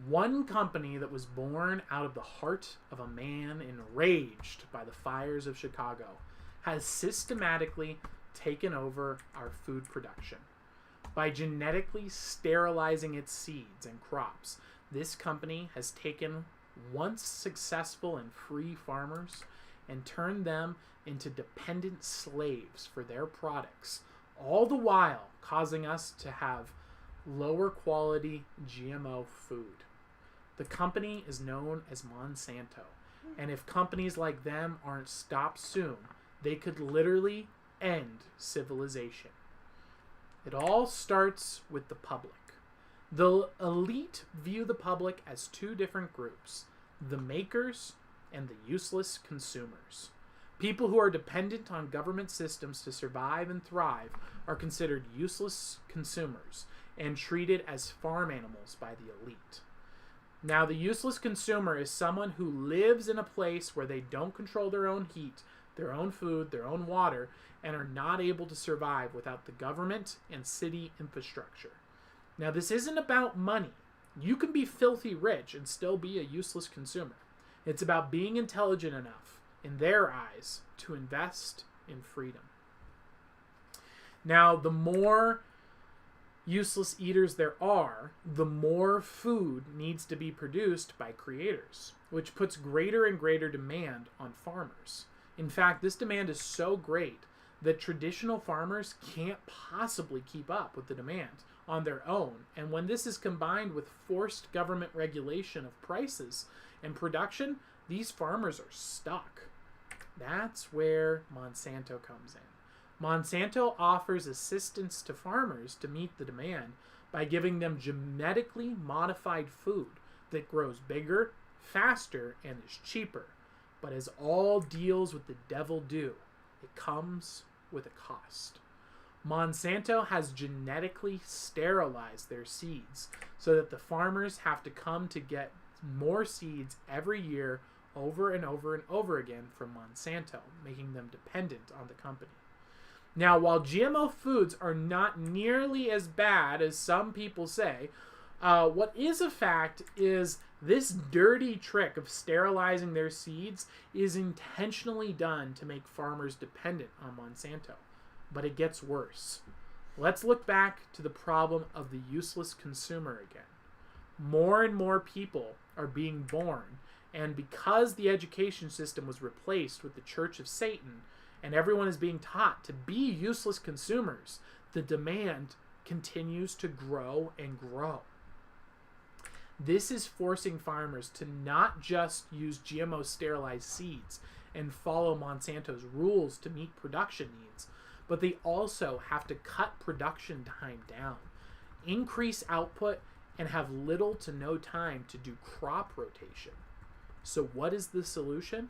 One company that was born out of the heart of a man enraged by the fires of Chicago has systematically taken over our food production. By genetically sterilizing its seeds and crops, this company has taken once successful and free farmers and turned them into dependent slaves for their products, all the while causing us to have lower quality GMO food. The company is known as Monsanto, and if companies like them aren't stopped soon, they could literally end civilization. It all starts with the public. The elite view the public as two different groups, the makers and the useless consumers. People who are dependent on government systems to survive and thrive are considered useless consumers and treated as farm animals by the elite. Now, the useless consumer is someone who lives in a place where they don't control their own heat, their own food, their own water, and are not able to survive without the government and city infrastructure. Now, this isn't about money. You can be filthy rich and still be a useless consumer. It's about being intelligent enough, in their eyes, to invest in freedom. Now, the more useless eaters there are, the more food needs to be produced by creators, which puts greater and greater demand on farmers. In fact, this demand is so great that traditional farmers can't possibly keep up with the demand on their own. And when this is combined with forced government regulation of prices and production, these farmers are stuck. That's where Monsanto comes in. Monsanto offers assistance to farmers to meet the demand by giving them genetically modified food that grows bigger, faster, and is cheaper. But as all deals with the devil do, it comes with a cost. Monsanto has genetically sterilized their seeds so that the farmers have to come to get more seeds every year over and over and over again from Monsanto, making them dependent on the company. Now, while GMO foods are not nearly as bad as some people say, what is a fact is this dirty trick of sterilizing their seeds is intentionally done to make farmers dependent on Monsanto. But it gets worse. Let's look back to the problem of the useless consumer again. More and more people are being born, and because the education system was replaced with the Church of Satan, and everyone is being taught to be useless consumers, the demand continues to grow and grow. This is forcing farmers to not just use GMO sterilized seeds and follow Monsanto's rules to meet production needs, but they also have to cut production time down, increase output, and have little to no time to do crop rotation. So what is the solution?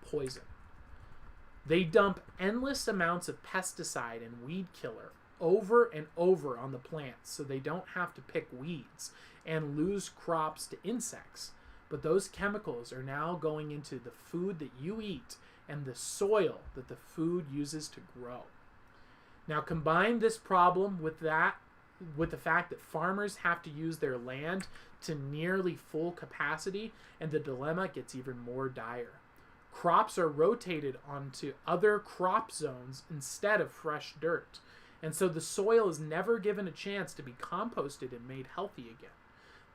Poison. They dump endless amounts of pesticide and weed killer over and over on the plants so they don't have to pick weeds and lose crops to insects. But those chemicals are now going into the food that you eat and the soil that the food uses to grow. Now combine this problem with the fact that farmers have to use their land to nearly full capacity, and the dilemma gets even more dire. Crops are rotated onto other crop zones instead of fresh dirt, and so the soil is never given a chance to be composted and made healthy again.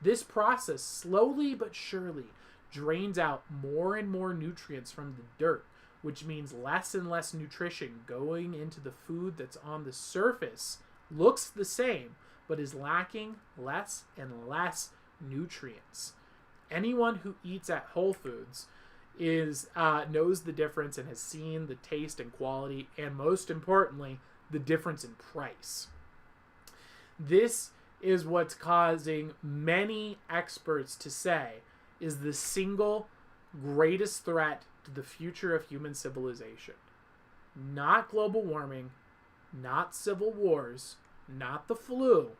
This process slowly but surely drains out more and more nutrients from the dirt, which means less and less nutrition going into the food that's on the surface, looks the same, but is lacking less and less nutrients. Anyone who eats at Whole Foods knows the difference and has seen the taste and quality, and most importantly, the difference in price. This is what's causing many experts to say is the single greatest threat to the future of human civilization. Not global warming, not civil wars, not the flu,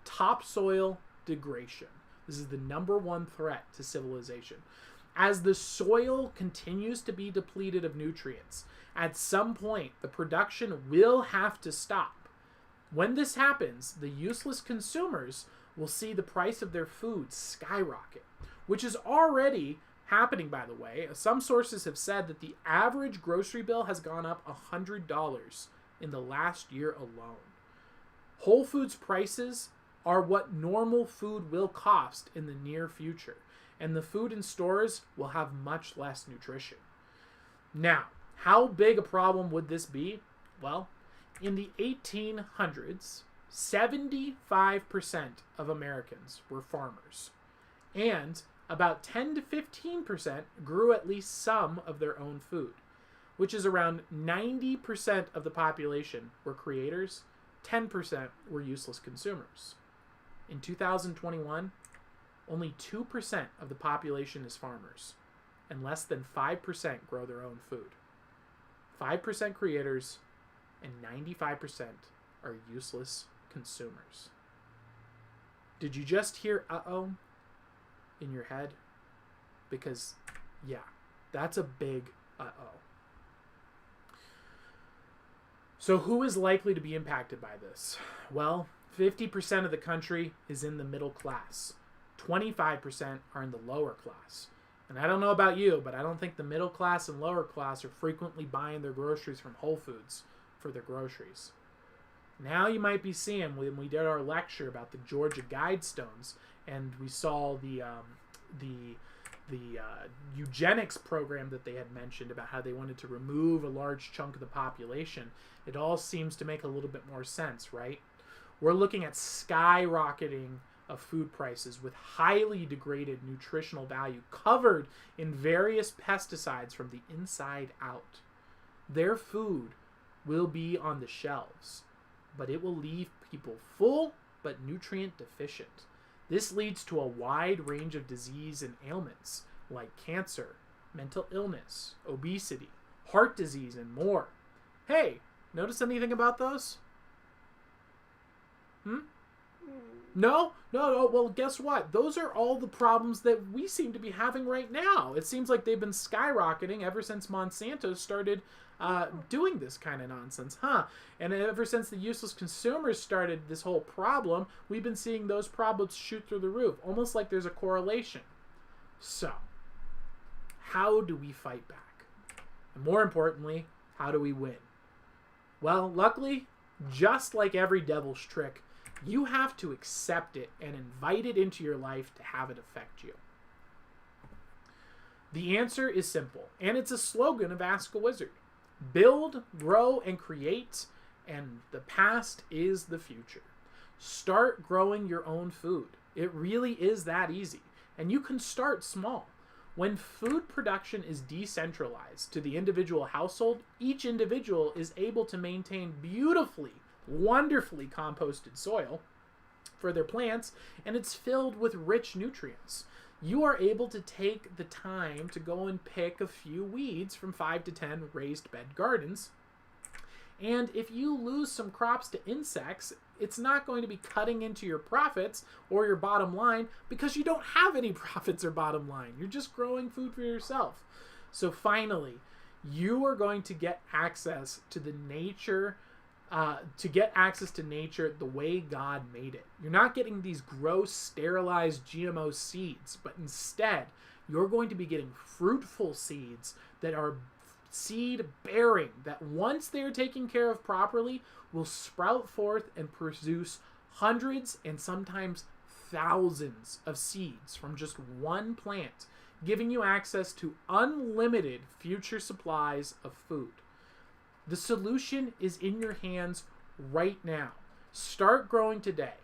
topsoil degradation. This is the number one threat to civilization. As the soil continues to be depleted of nutrients, at some point the production will have to stop. When this happens, the useless consumers will see the price of their food skyrocket, which is already happening, by the way. Some sources have said that the average grocery bill has gone up $100 in the last year alone. Whole Foods prices are what normal food will cost in the near future, and the food in stores will have much less nutrition. Now, how big a problem would this be? Well, in the 1800s, 75% of Americans were farmers, and about 10 to 15% grew at least some of their own food, which is around 90% of the population were creators, 10% were useless consumers. In 2021, only 2% of the population is farmers, and less than 5% grow their own food. 5% creators, and 95% are useless consumers. Did you just hear uh-oh in your head? Because, yeah, that's a big uh-oh. So who is likely to be impacted by this? Well, 50% of the country is in the middle class. 25% are in the lower class. And I don't know about you, but I don't think the middle class and lower class are frequently buying their groceries from Whole Foods for their groceries. Now you might be seeing, when we did our lecture about the Georgia Guidestones, and we saw the eugenics program that they had mentioned about how they wanted to remove a large chunk of the population, it all seems to make a little bit more sense, right? We're looking at skyrocketing of food prices with highly degraded nutritional value covered in various pesticides from the inside out. Their food will be on the shelves, but it will leave people full but nutrient deficient. This leads to a wide range of disease and ailments like cancer, mental illness, obesity, heart disease, and more. Hey, notice anything about those? No? Well, guess what? Those are all the problems that we seem to be having right now. It seems like they've been skyrocketing ever since Monsanto started doing this kind of nonsense, huh? And ever since the useless consumers started this whole problem, we've been seeing those problems shoot through the roof, almost like there's a correlation. So, how do we fight back? And more importantly, how do we win? Well, luckily, just like every devil's trick, you have to accept it and invite it into your life to have it affect you. The answer is simple, and it's a slogan of Ask a Wizard. Build, grow, and create, and the past is the future. Start growing your own food. It really is that easy, and you can start small. When food production is decentralized to the individual household, each individual is able to maintain beautifully, wonderfully composted soil for their plants, and it's filled with rich nutrients. You are able to take the time to go and pick a few weeds from 5 to 10 raised bed gardens. And if you lose some crops to insects, it's not going to be cutting into your profits or your bottom line because you don't have any profits or bottom line. You're just growing food for yourself. So finally, you are going to get access to the nature the way God made it. You're not getting these gross, sterilized GMO seeds, but instead, you're going to be getting fruitful seeds that are seed bearing, that once they're taken care of properly, will sprout forth and produce hundreds and sometimes thousands of seeds from just one plant, giving you access to unlimited future supplies of food. The solution is in your hands right now. Start growing today.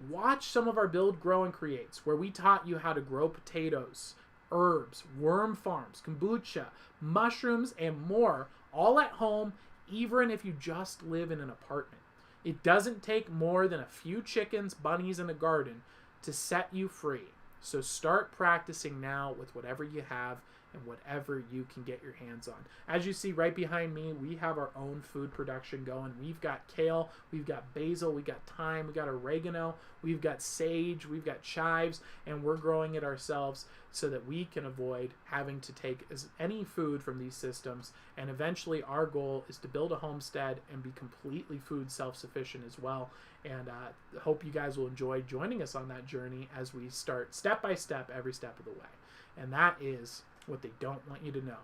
Watch some of our Build, Grow, and Creates, where we taught you how to grow potatoes, herbs, worm farms, kombucha, mushrooms, and more, all at home, even if you just live in an apartment. It doesn't take more than a few chickens, bunnies, and a garden to set you free. So start practicing now with whatever you have and whatever you can get your hands on. As you see right behind me, we have our own food production going. We've got kale, we've got basil, we've got thyme, we've got oregano, we've got sage, we've got chives, and we're growing it ourselves so that we can avoid having to take any food from these systems. And eventually our goal is to build a homestead and be completely food self-sufficient as well. And I hope you guys will enjoy joining us on that journey as we start step by step, every step of the way. And that is what they don't want you to know.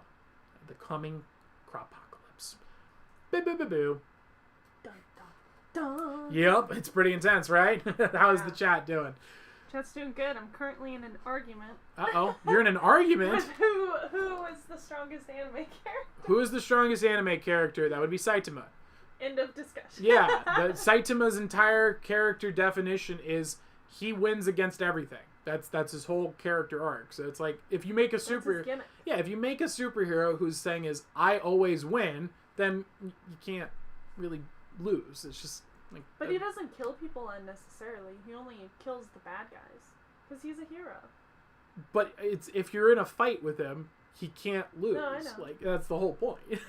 The Coming Cropocalypse. Boo. Dun, dun, dun. Yep, it's pretty intense, right? How's the chat doing? Chat's doing good. I'm currently in an argument. Uh-oh, you're in an argument? With who is the strongest anime character? Who is the strongest anime character? That would be Saitama. End of discussion. Yeah, Saitama's entire character definition is he wins against everything. That's his whole character arc. So it's like if you make a if you make a superhero whose saying is I always win, then you can't really lose. It's just like. But he doesn't kill people unnecessarily. He only kills the bad guys because he's a hero. But it's if you're in a fight with him, he can't lose. No, I know. Like that's the whole point.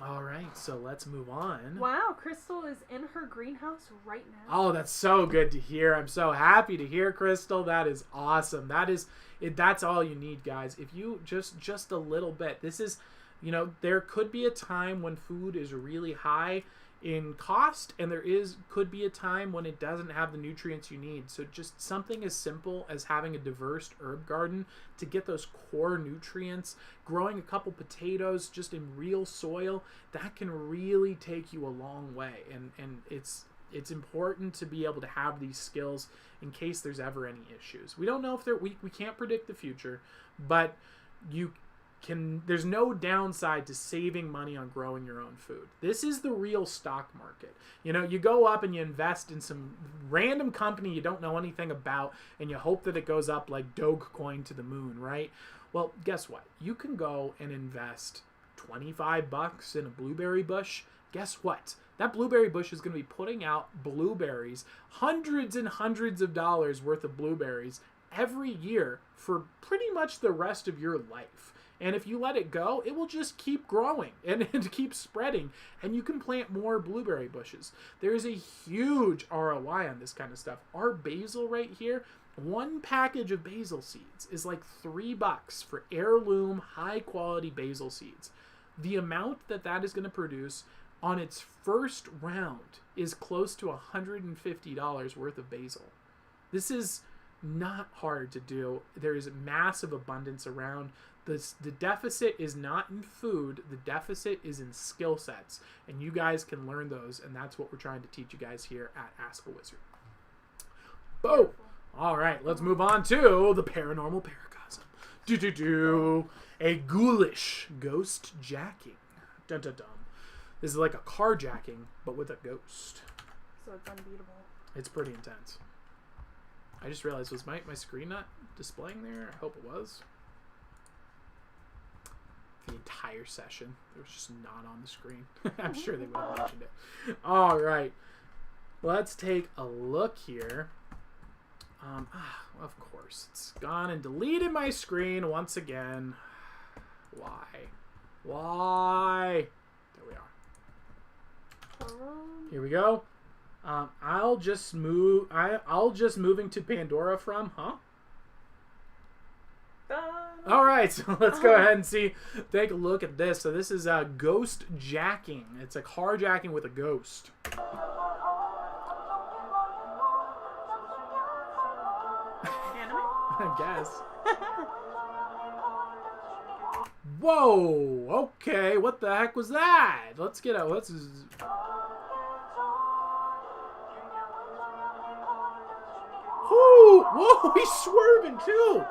All right, so let's move on. Wow, Crystal is in her greenhouse right now. Oh, that's so good to hear. I'm so happy to hear, Crystal. That is awesome. That's all you need, guys. If you just a little bit. This is You know, there could be a time when food is really high in cost, and could be a time when it doesn't have the nutrients you need. So just something as simple as having a diverse herb garden to get those core nutrients, growing a couple potatoes just in real soil, that can really take you a long way. And it's important to be able to have these skills in case there's ever any issues. We don't know if we can't predict the future, but there's no downside to saving money on growing your own food. This is the real stock market. You know, you go up and you invest in some random company you don't know anything about, and you hope that it goes up like Dogecoin to the moon, right? Well, guess what? You can go and invest $25 in a blueberry bush. Guess what? That blueberry bush is going to be putting out blueberries, hundreds and hundreds of dollars worth of blueberries every year for pretty much the rest of your life. And if you let it go, it will just keep growing and keep spreading, and you can plant more blueberry bushes. There is a huge ROI on this kind of stuff. Our basil right here, one package of basil seeds is like $3 for heirloom, high-quality basil seeds. The amount that is going to produce on its first round is close to $150 worth of basil. This is not hard to do. There is massive abundance around. The deficit is not in food. The deficit is in skill sets. And you guys can learn those. And that's what we're trying to teach you guys here at Ask a Wizard. Boom! All right, let's move on to the paranormal paracosm. A ghoulish ghost jacking. Dun dun dun. This is like a carjacking, but with a ghost. So it's unbeatable. It's pretty intense. I just realized, was my screen not displaying there? I hope it was. The entire session. It was just not on the screen. I'm sure they would have mentioned it. All right. Let's take a look here. Of course. It's gone and deleted my screen once again. Why? There we are. Here we go. I'll just moving to Pandora from, huh? All right, so let's go ahead and take a look at this. So this is ghost jacking. It's a carjacking with a ghost. I guess. Whoa! Okay, what the heck was that? Let's get out. Whoa! He's swerving too.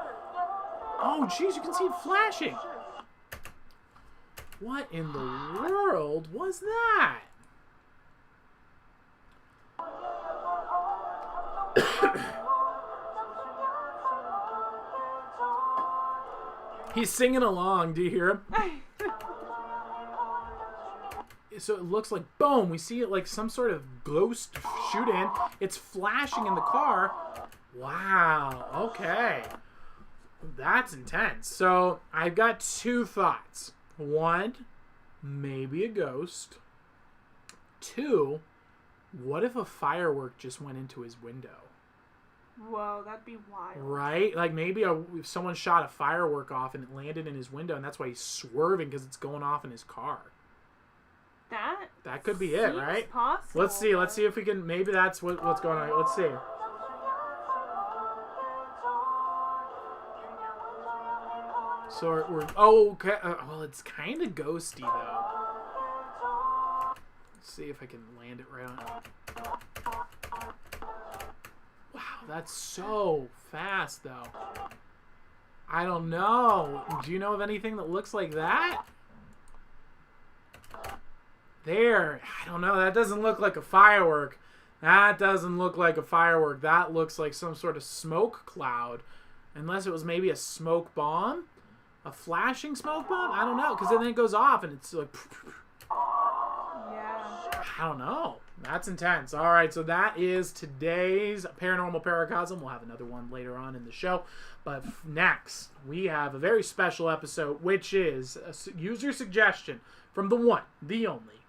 Oh, jeez, you can see it flashing. What in the world was that? He's singing along. Do you hear him? So it looks like, boom, we see it like some sort of ghost shoot in. It's flashing in the car. Wow, okay. That's intense. So I've got two thoughts. One, maybe a ghost. Two, what if a firework just went into his window? Whoa, that'd be wild. Right? Like maybe if someone shot a firework off and it landed in his window, and that's why he's swerving because it's going off in his car. That could be it, right? Possible, Let's see. Let's see if we can. Maybe that's what's going on. Let's see. So we're okay. Well, it's kind of ghosty though. Let's see if I can land it right on. Wow, that's so fast though. I don't know. Do you know of anything that looks like that? There. I don't know. That doesn't look like a firework. That doesn't look like a firework. That looks like some sort of smoke cloud. Unless it was maybe a smoke bomb? A flashing smoke bomb? I don't know. Because then it goes off and it's like... Yeah. I don't know. That's intense. All right, so that is today's Paranormal Paracosm. We'll have another one later on in the show. But next, we have a very special episode, which is a user suggestion from the one, the only,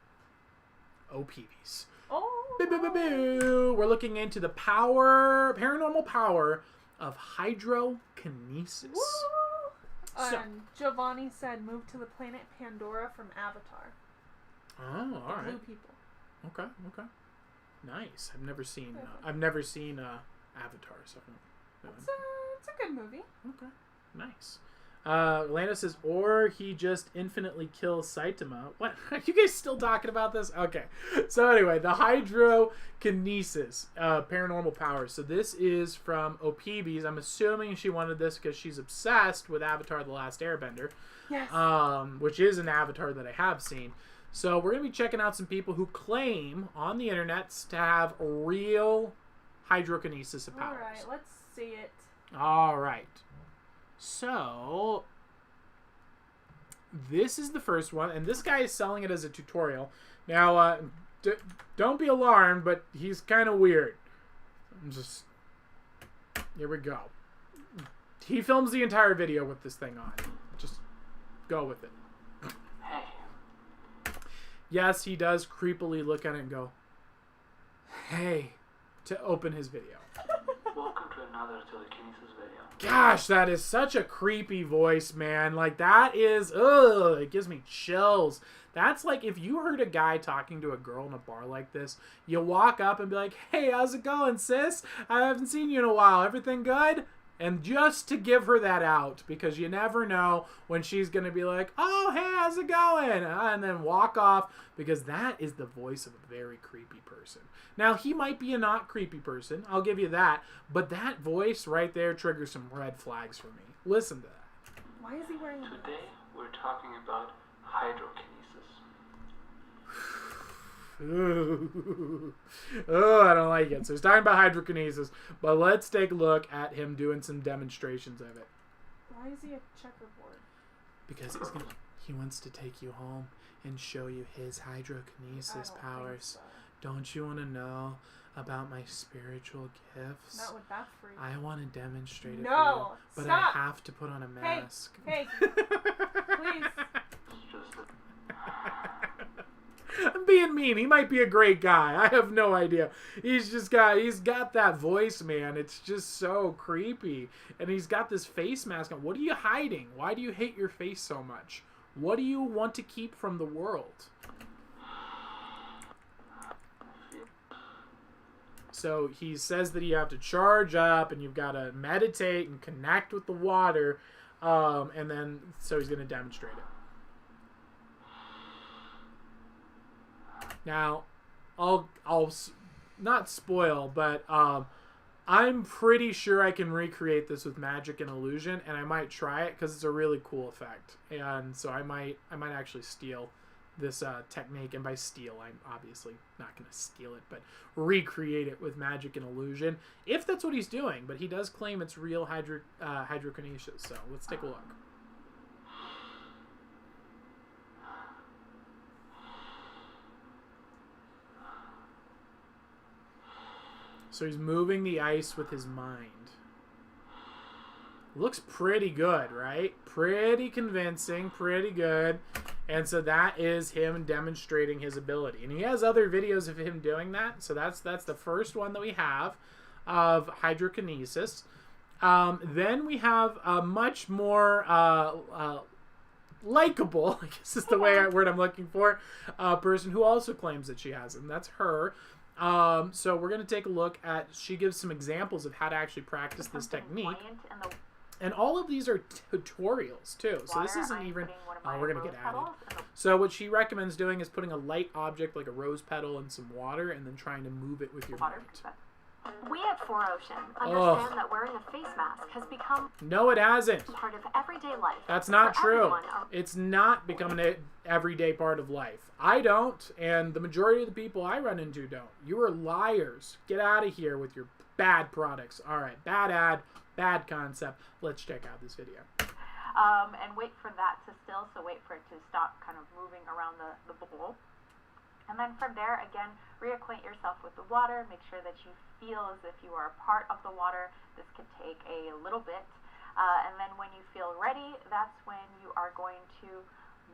OPVs. Oh. Boo, boo, boo, boo. We're looking into the paranormal power of hydrokinesis. Woo. Giovanni said move to the planet Pandora from Avatar. Oh, all right. Blue people. Okay. Nice. I've never seen Avatar, so I don't know. It's a good movie. Okay. Nice. Lando says, or he just infinitely kills Saitama. What? Are you guys still talking about this? Okay. So anyway, the Hydrokinesis, paranormal powers. So this is from OPBs. I'm assuming she wanted this because she's obsessed with Avatar: The Last Airbender. Yes. Which is an Avatar that I have seen. So we're going to be checking out some people who claim on the internet to have real hydrokinesis of powers. All right, let's see it. All right. So this is the first one, and this guy is selling it as a tutorial. Now, don't be alarmed, but he's kind of weird. Here we go. He films the entire video with this thing on. Just go with it. Hey. Yes, he does creepily look at it and go, hey, to open his video. Welcome to another telekinesis video. Gosh, that is such a creepy voice, man. Like, that is, ugh, it gives me chills. That's like if you heard a guy talking to a girl in a bar like this, you walk up and be like, hey, how's it going, sis? I haven't seen you in a while. Everything good? And just to give her that out, because you never know when she's going to be like, oh, hey, how's it going? And then walk off, because that is the voice of a very creepy person. Now, he might be a not creepy person. I'll give you that. But that voice right there triggers some red flags for me. Listen to that. Why is he wearing a Today, we're talking about hydrokinesis. Ooh. Oh, I don't like it. So he's talking about hydrokinesis, but let's take a look at him doing some demonstrations of it. Why is he a checkerboard? Because he wants to take you home and show you his hydrokinesis powers. So. Don't you want to know about my spiritual gifts? Not with that freak. I want to demonstrate it No, for you, but stop. I have to put on a mask. Hey, please. I'm being mean. He might be a great guy. I have no idea. He's got that voice, man. It's just so creepy. And he's got this face mask on. What are you hiding? Why do you hate your face so much? What do you want to keep from the world? So he says that you have to charge up and you've got to meditate and connect with the water. And then, so he's going to demonstrate it. Now, I'll not spoil, but I'm pretty sure I can recreate this with magic and illusion, and I might try it because it's a really cool effect. And so I might actually steal this technique, and by steal, I'm obviously not going to steal it, but recreate it with magic and illusion, if that's what he's doing. But he does claim it's real hydrokinesis, so let's take a look. So he's moving the ice with his mind. Looks pretty good, right? Pretty convincing, pretty good. And so that is him demonstrating his ability. And he has other videos of him doing that. So that's the first one that we have of hydrokinesis. Then we have a much more likable, I guess is the word I'm looking for, person who also claims that she has it. And that's her. So we're going to take a look at, she gives some examples of how to actually practice this technique. And all of these are tutorials too. So this isn't even, we're going to get added. So what she recommends doing is putting a light object like a rose petal in some water and then trying to move it with your mind. We at 4Ocean understand that wearing a face mask has become No, it hasn't. part of everyday life. That's not for true. everyone. It's not becoming an everyday part of life. I don't, and the majority of the people I run into don't. You are liars. Get out of here with your bad products. All right, bad ad, bad concept. Let's check out this video. And wait for that to still, so wait for it to stop kind of moving around the bowl. And then from there, again, reacquaint yourself with the water. Make sure that you feel as if you are a part of the water. This could take a little bit. And then when you feel ready, that's when you are going to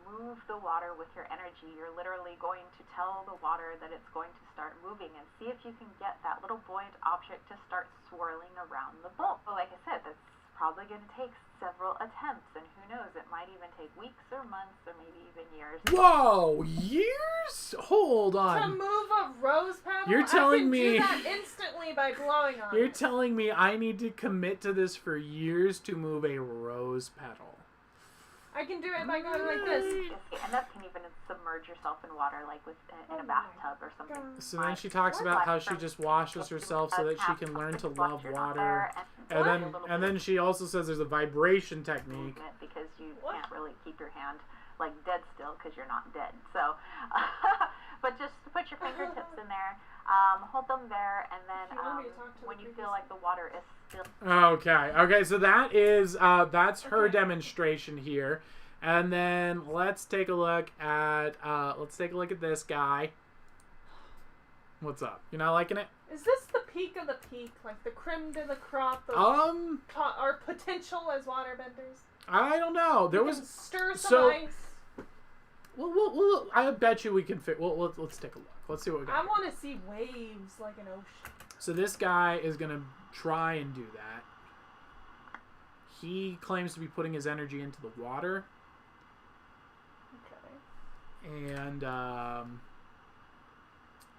move the water with your energy. You're literally going to tell the water that it's going to start moving, and see if you can get that little buoyant object to start swirling around the bowl. So like I said, that's probably going to take several attempts, and who knows, it might even take weeks or months or maybe even years. Whoa, years? Hold To on. move a rose petal? You're telling I can me- do that instantly by blowing on You're it. telling me I need to commit to this for years to move a rose petal. I can do it by going like this. And that can even submerge yourself in water, like in a bathtub or something. So then she talks about how she just washes herself so that she can learn to love water. And then she also says there's a vibration technique. Because you can't really keep your hand like dead still because you're not dead. So, but just put your fingertips in there, hold them there, and then when you feel like the water is still. Okay, so that is that's her demonstration here. And then let's take a look at this guy. What's up? You're not liking it? Is this the peak of the peak? Like the creme de la crop of our potential as waterbenders? I don't know. There was stir some ice. Well, I bet you we can fit. Well, let's take a look. Let's see what we got. I want to see waves like an ocean. So this guy is gonna try and do that. He claims to be putting his energy into the water. Okay. And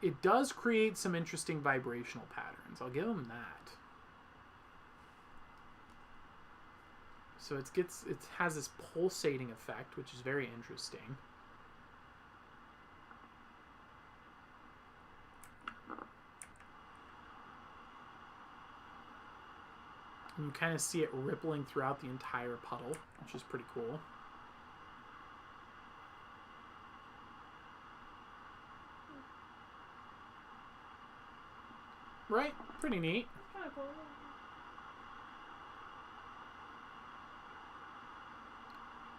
it does create some interesting vibrational patterns. I'll give him that. So it has this pulsating effect, which is very interesting. And you kind of see it rippling throughout the entire puddle, which is pretty cool. Right? Pretty neat. Kind of cool.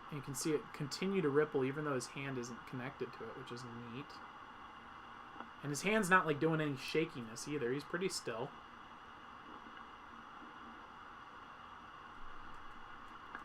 And you can see it continue to ripple even though his hand isn't connected to it, which is neat. And his hand's not like doing any shakiness either. He's pretty still.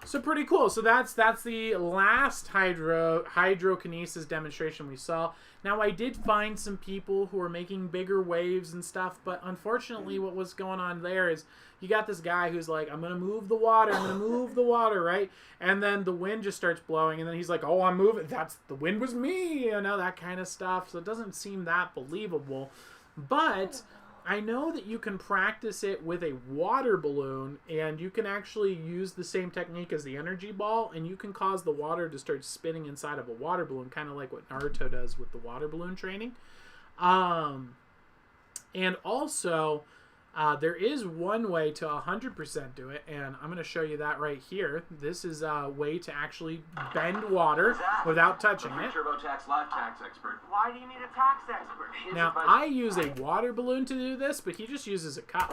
So pretty cool. So that's the last hydrokinesis demonstration we saw. Now I did find some people who were making bigger waves and stuff, but unfortunately what was going on there is you got this guy who's like, I'm gonna move the water, right? And then the wind just starts blowing, and then he's like, oh, I'm moving. The wind was me, that kind of stuff. So it doesn't seem that believable. But I know that you can practice it with a water balloon, and you can actually use the same technique as the energy ball, and you can cause the water to start spinning inside of a water balloon, kind of like what Naruto does with the water balloon training. And also, there is one way to 100% do it, and I'm going to show you that right here. This is a way to actually bend water without touching it. TurboTax live tax expert. Why do you need a tax expert? Now, I use a water balloon to do this, but he just uses a cup.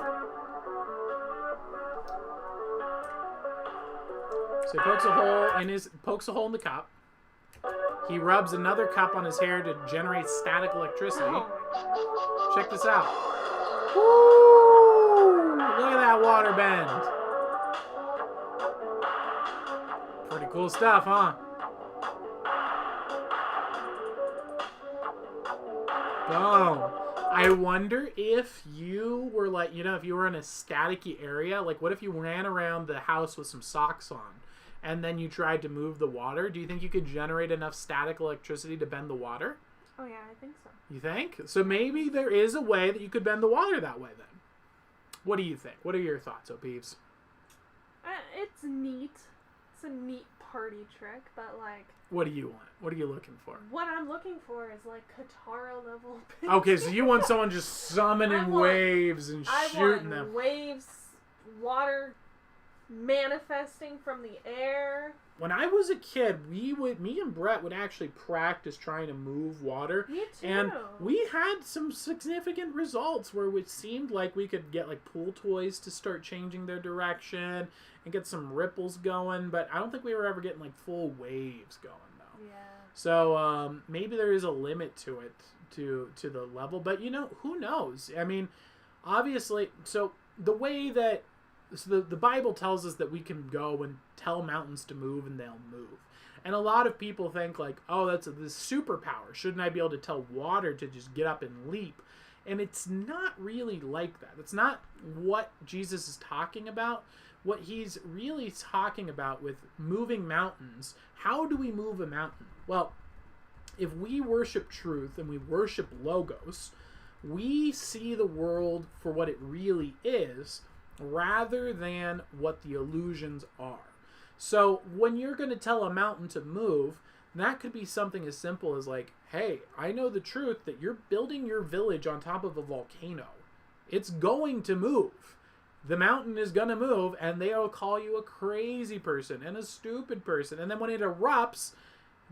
So he pokes a hole in the cup. He rubs another cup on his hair to generate static electricity. Check this out. Woo! Look at that water bend. Pretty cool stuff, huh? Boom. I wonder if you were like, if you were in a staticky area, like what if you ran around the house with some socks on and then you tried to move the water? Do you think you could generate enough static electricity to bend the water? Oh yeah, I think so. You think? So maybe there is a way that you could bend the water that way then. What do you think? What are your thoughts, O'Peeves? It's neat. It's a neat party trick, but like... What do you want? What are you looking for? What I'm looking for is like Katara level pitch. Okay, so you want someone just summoning waves and shooting them. I want waves, water manifesting from the air. When I was a kid, me and Brett would actually practice trying to move water. Me too. And we had some significant results where it seemed like we could get like pool toys to start changing their direction and get some ripples going, but I don't think we were ever getting like full waves going though. Yeah. So maybe there is a limit to it, to the level, but who knows? I mean, obviously, so the way that the Bible tells us that we can go and tell mountains to move and they'll move. And a lot of people think like, oh, that's this superpower. Shouldn't I be able to tell water to just get up and leap? And it's not really like that. It's not what Jesus is talking about. what he's really talking about with moving mountains, how do we move a mountain? Well, if we worship truth and we worship logos, we see the world for what it really is rather than what the illusions are. So when you're going to tell a mountain to move, that could be something as simple as like, hey, I know the truth that you're building your village on top of a volcano. It's going to move. The mountain is going to move, and they'll call you a crazy person and a stupid person. And then when it erupts,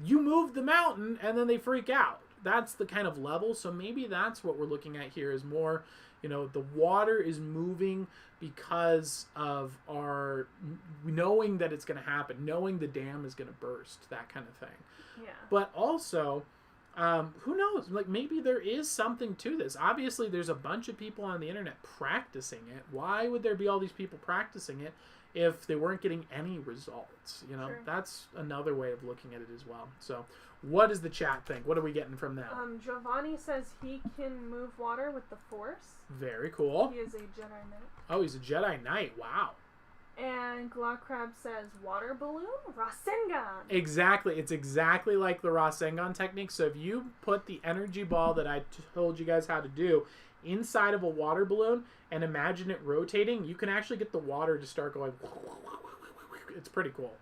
you move the mountain, and then they freak out. That's the kind of level. So maybe that's what we're looking at here is more, the water is moving because of our knowing that it's going to happen, knowing the dam is going to burst, that kind of thing. Yeah. But also, who knows? Like, maybe there is something to this. Obviously, there's a bunch of people on the internet practicing it. Why would there be all these people practicing it if they weren't getting any results? Sure. That's another way of looking at it as well. So, what does the chat think? What are we getting from them? Giovanni says he can move water with the Force. Very cool. He is a Jedi Knight. Oh, he's a Jedi Knight. Wow. And Glockrab says water balloon, Rasengan. Exactly. It's exactly like the Rasengan technique. So if you put the energy ball that I told you guys how to do inside of a water balloon and imagine it rotating, you can actually get the water to start going. It's pretty cool.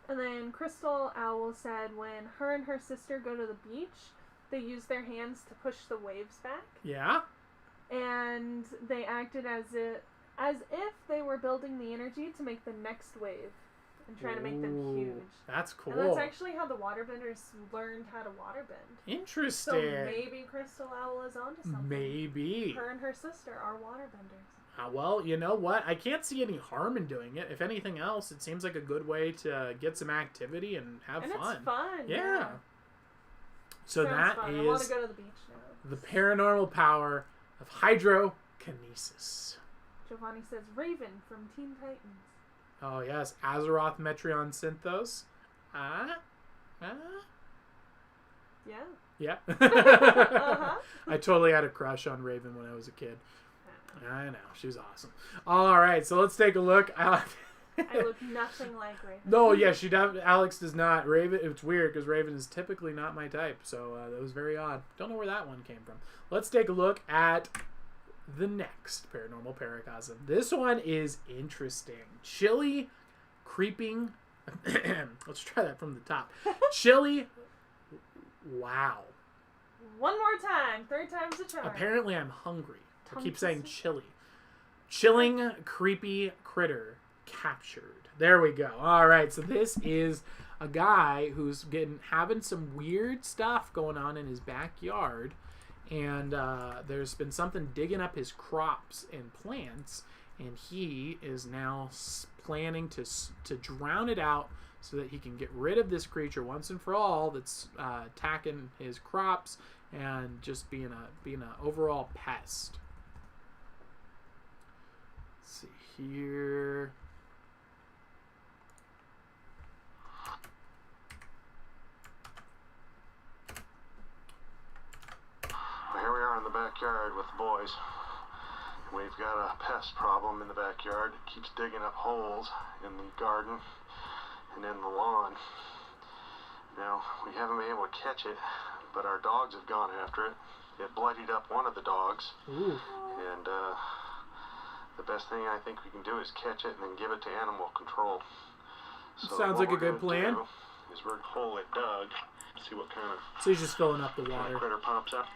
And then Crystal Owl said when her and her sister go to the beach, they use their hands to push the waves back. Yeah. And they acted as if they were building the energy to make the next wave and trying to make them huge. That's cool. And that's actually how the waterbenders learned how to waterbend. Interesting. So maybe Crystal Owl is onto something. Maybe. Her and her sister are waterbenders. Well, you know what? I can't see any harm in doing it. If anything else, it seems like a good way to get some activity and have and fun. It's fun. Yeah. So sounds that fun. is I want to go to the beach now. the paranormal power of hydrokinesis. Giovanni says Raven from Teen Titans. Oh, yes. Azeroth Metreon Synthos. Yeah. Yeah. Uh-huh. I totally had a crush on Raven when I was a kid. I know. She was awesome. All right. So let's take a look. I look nothing like Raven. No, yeah, Alex does not. Raven, it's weird because Raven is typically not my type. So that was very odd. Don't know where that one came from. Let's take a look at the next paranormal paracosm. This one is interesting. Chilly, creeping. Let's try that from the top. Chilly. Wow. One more time. Third time's a charm. Apparently I'm hungry. I keep Tongue saying twister. chilly. Chilling, creepy critter captured. There we go. All right. So this is a guy who's having some weird stuff going on in his backyard. And there's been something digging up his crops and plants, and he is now planning to drown it out so that he can get rid of this creature once and for all that's attacking his crops and just being a overall pest. Let's see here. Here we are in the backyard with the boys. We've got a pest problem in the backyard. It keeps digging up holes in the garden and in the lawn. Now, we haven't been able to catch it, but our dogs have gone after it. It bloodied up one of the dogs. Ooh. And the best thing I think we can do is catch it and then give it to animal control. So Sounds like a good plan. Is we're going to hole it dug, see what kind of So he's just filling up the water. critter pops up.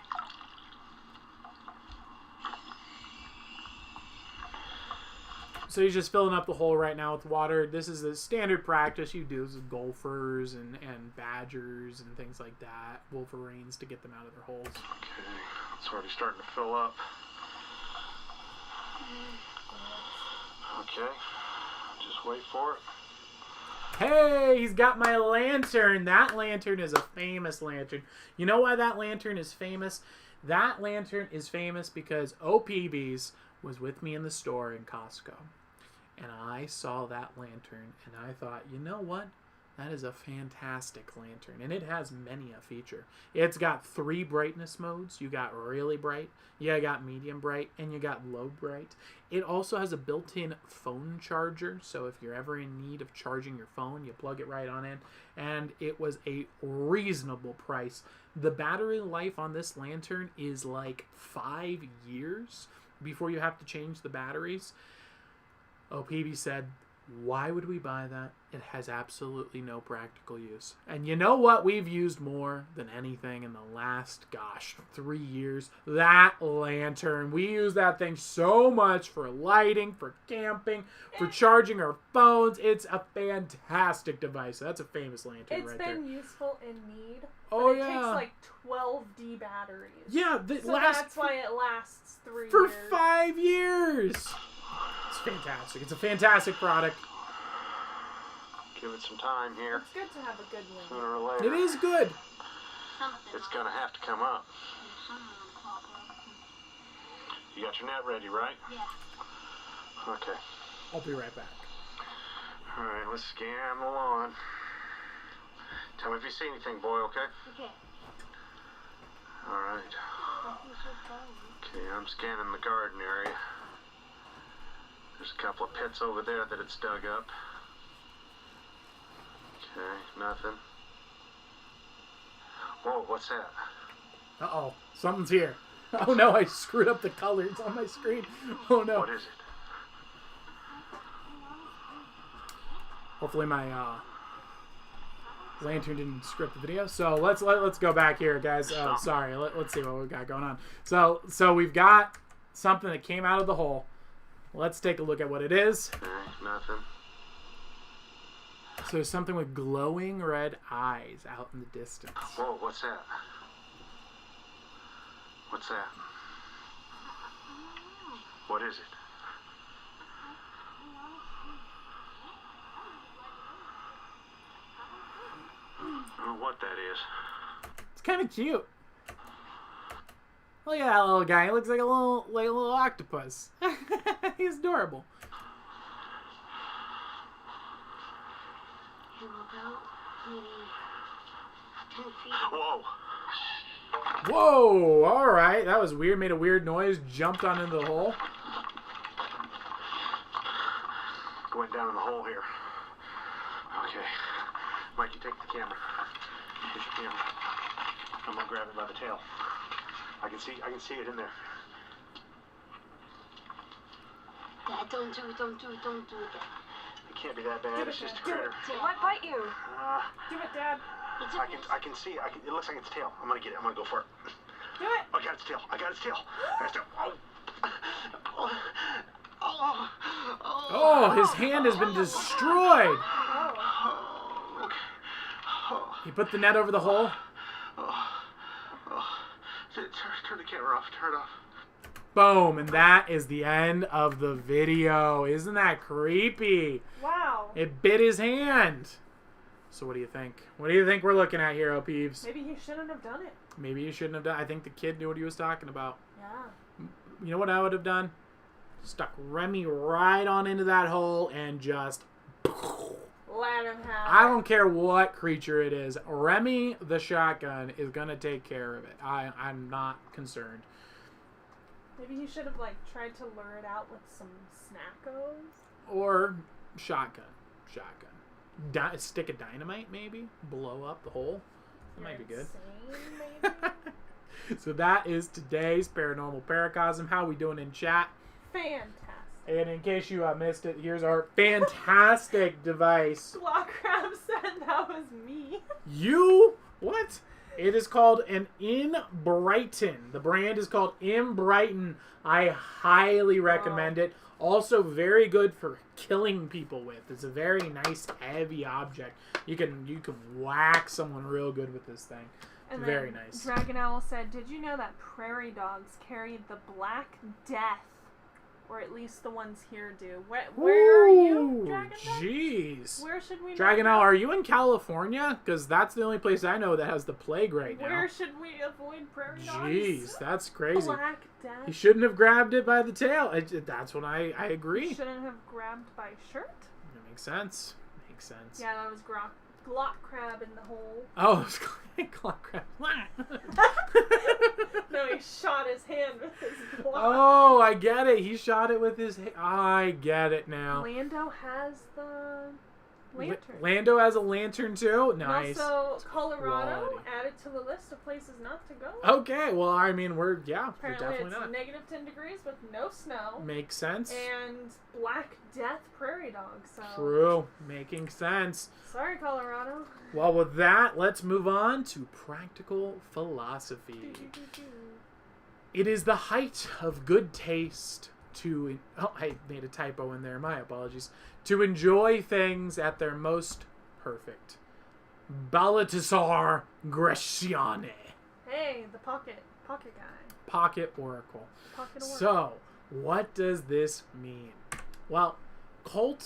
So he's just filling up the hole right now with water. This is the standard practice you do with golfers and badgers and things like that. Wolverines to get them out of their holes. Okay, it's already starting to fill up. Okay, just wait for it. Hey, he's got my lantern. That lantern is a famous lantern. You know why that lantern is famous? That lantern is famous because OPBs was with me in the store in Costco. And I saw that lantern and I thought, you know what? That is a fantastic lantern, and it has many a feature. It's got 3 brightness modes. You got really bright, you got medium bright, and you got low bright. It also has a built-in phone charger, so if you're ever in need of charging your phone, you plug it right on in, and it was a reasonable price. The battery life on this lantern is like 5 years before you have to change the batteries. OPB said, why would we buy that? It has absolutely no practical use. And you know what we've used more than anything in the last, 3 years? That lantern. We use that thing so much for lighting, for camping, for charging our phones. It's a fantastic device. That's a famous lantern right there. It's been useful in need. Oh, but it yeah. takes like 12D batteries. Yeah. So that's why it lasts 3 for years. 5 years. It's fantastic. It's a fantastic product. Give it some time here. It's good to have a good one. Sooner or later. It is good. It's gonna have to come up. You got your net ready, right? Yeah. Okay. I'll be right back. Alright, let's scan the lawn. Tell me if you see anything, boy, okay? Okay. Alright. Okay, I'm scanning the garden area. There's a couple of pits over there that it's dug up. Okay, nothing. Whoa, what's that? Uh-oh. Something's here. Oh, no. I screwed up the colors on my screen. Oh, no. What is it? Hopefully my lantern didn't script the video. So let's go back here, guys. Sorry. Let's see what we've got going on. So we've got something that came out of the hole. Let's take a look at what it is. Okay, nothing. So there's something with glowing red eyes out in the distance. Whoa, what's that? What's that? What is it? I don't know what that is. It's kind of cute. Look at that little guy. He looks like a little octopus. He's adorable. Whoa! Whoa! All right, that was weird. Made a weird noise. Jumped on into the hole. Going down in the hole here. Okay. Mike, you take the camera. Get your camera. I'm gonna grab it by the tail. I can see it in there. Dad, don't do it. It can't be that bad. It's just a critter. It might bite you. Do it, Dad. I can see it. It looks like its tail. I'm gonna get it. I'm gonna go for it. Do it. I got its tail. I got its tail. Oh, his hand has been destroyed. He put the net over the hole. Turn the camera off. Turn it off. Boom, and that is the end of the video. Isn't that creepy? Wow. It bit his hand. So what do you think? What do you think we're looking at here, Peeves? Maybe he shouldn't have done it. Maybe you shouldn't have done. I think the kid knew what he was talking about. Yeah. You know what I would have done? Stuck Remy right on into that hole and just... Let him have I don't care what creature it is. Remy the shotgun is going to take care of it. I'm not concerned. Maybe he should have tried to lure it out with some snackos. Or shotgun. Stick a dynamite, maybe? Blow up the hole? That might be good. Insane, maybe? So that is today's Paranormal Paracosm. How we doing in chat? Fantastic. And in case you missed it, here's our fantastic device. Claw Crab said that was me. You? What? It is called an In Brighton. The brand is called In Brighton. I highly recommend it. Also very good for killing people with. It's a very nice, heavy object. You can whack someone real good with this thing. And very then nice. Dragon Owl said, "Did you know that prairie dogs carry the Black Death? Or at least the ones here do. Where are you, Dragon Owl? Jeez. Where should we Dragon Owl, are you in California? Because that's the only place I know that has the plague right now. Where should we avoid prairie dogs? Jeez, that's crazy. Black Death. He shouldn't have grabbed it by the tail. That's what I agree. He shouldn't have grabbed by shirt. That makes sense. Makes sense. Yeah, that was Glock crab in the hole. Oh, clock crab. No, he shot his hand with his Glock. Oh, I get it. He shot it with his. I get it now. Lando has the lantern. Lando has a lantern too. Nice. And also, Colorado Quality. added to the list of places not to go. Okay, well, I mean, we're Apparently definitely it's not. negative 10 degrees with no snow. Makes sense. And Black Death prairie dogs. So. True, making sense. Sorry, Colorado. Well, with that, let's move on to practical philosophy. It is the height of good taste to... Oh, I made a typo in there. My apologies. To enjoy things at their most perfect. Baltasar Graciane. Hey, the pocket guy. Pocket Oracle. Pocket Oracle. So, what does this mean? Well, learning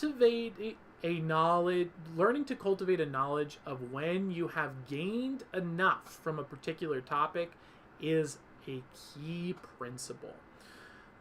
to cultivate a knowledge of when you have gained enough from a particular topic is a key principle.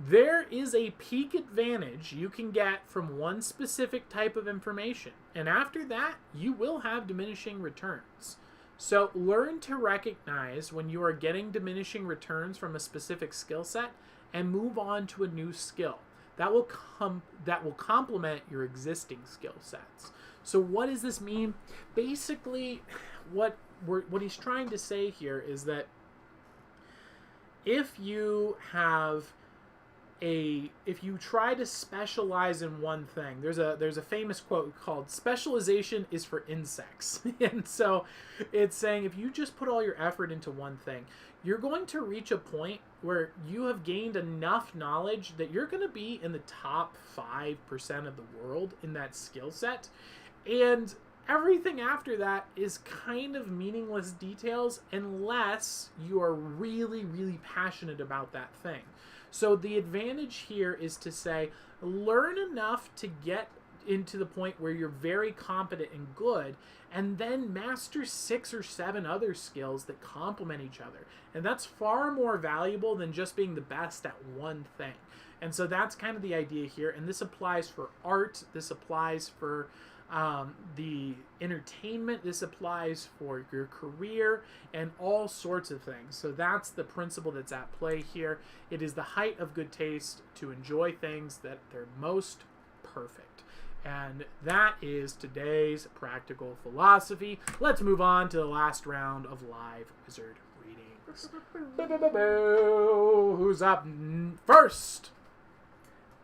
There is a peak advantage you can get from one specific type of information, and after that, you will have diminishing returns. So learn to recognize when you are getting diminishing returns from a specific skill set and move on to a new skill. That will complement your existing skill sets. So what does this mean? Basically, what he's trying to say here is that if you try to specialize in one thing, there's a famous quote called "Specialization is for insects," and so it's saying if you just put all your effort into one thing, you're going to reach a point where you have gained enough knowledge that you're going to be in the top 5% of the world in that skill set, and everything after that is kind of meaningless details unless you are really, really passionate about that thing. So the advantage here is to say, learn enough to get into the point where you're very competent and good, and then master 6 or 7 other skills that complement each other. And that's far more valuable than just being the best at one thing. And so that's kind of the idea here. And this applies for art. This applies for the entertainment. This applies for your career and all sorts of things. So that's the principle that's at play here. It is the height of good taste to enjoy things that they're most perfect. And that is today's practical philosophy. Let's move on to the last round of live wizard readings. Who's up first?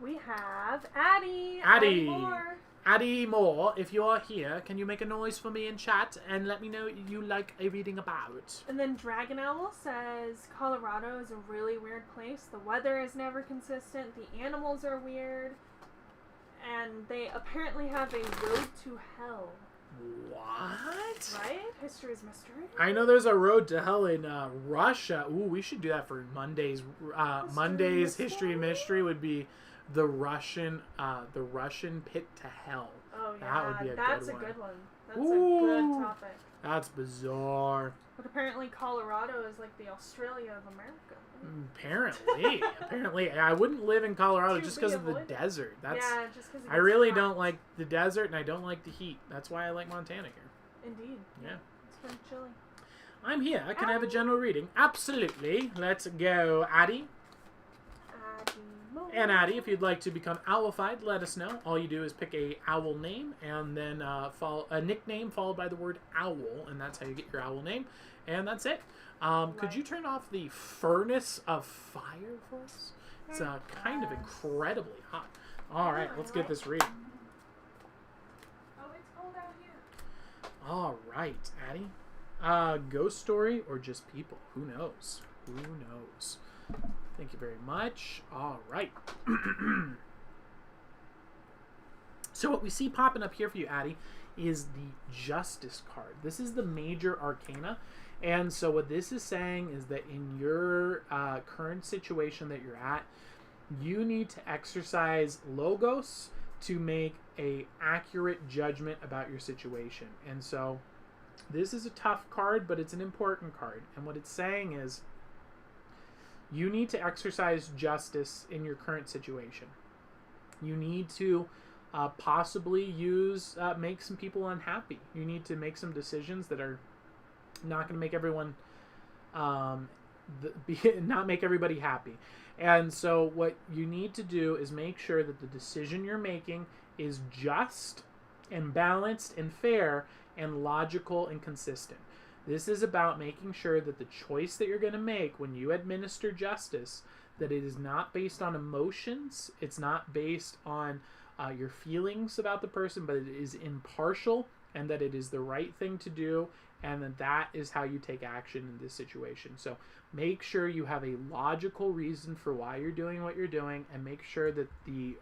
We have Addie. Addie. Moore. Addie Moore, if you are here, can you make a noise for me in chat and let me know you like a reading about? And then Dragon Owl says, Colorado is a really weird place. The weather is never consistent. The animals are weird. And they apparently have a road to hell. What? Right? History is mystery. I know there's a road to hell in Russia. Ooh, we should do that for Monday's. Monday's History Mystery would be the Russian pit to hell. Oh yeah, that would be that's good a one. good one. That's Ooh. a good topic. That's bizarre. But apparently Colorado is like the Australia of America. Apparently, I wouldn't live in Colorado just because of the avoided. desert. That's Yeah, just because I really don't like the desert and I don't like the heat. That's why I like Montana here. Indeed. Yeah. It's pretty chilly. I'm here. I can have a general reading. Absolutely. Let's go, Addie. And Addie, if you'd like to become owlified, let us know. All you do is pick a owl name and then follow a nickname followed by the word owl, and that's how you get your owl name. And that's it. Could you turn off the furnace of fire for us? It's kind of incredibly hot. All right, let's get this reading. Oh, it's cold out here. All right, Addie. Ghost story or just people? Who knows? Who knows? Thank you very much. All right. So what we see popping up here for you, Addie, is the Justice card. This is the major arcana. And so what this is saying is that in your current situation that you're at, you need to exercise logos to make a accurate judgment about your situation. And so this is a tough card, but it's an important card. And what it's saying is you need to exercise justice in your current situation. You need to possibly make some people unhappy. You need to make some decisions that are not going to make everyone not make everybody happy. And so what you need to do is make sure that the decision you're making is just and balanced and fair and logical and consistent. This is about making sure that the choice that you're going to make when you administer justice, that it is not based on emotions, it's not based on your feelings about the person, but it is impartial, and that it is the right thing to do, and that is how you take action in this situation. So make sure you have a logical reason for why you're doing what you're doing, and make sure that the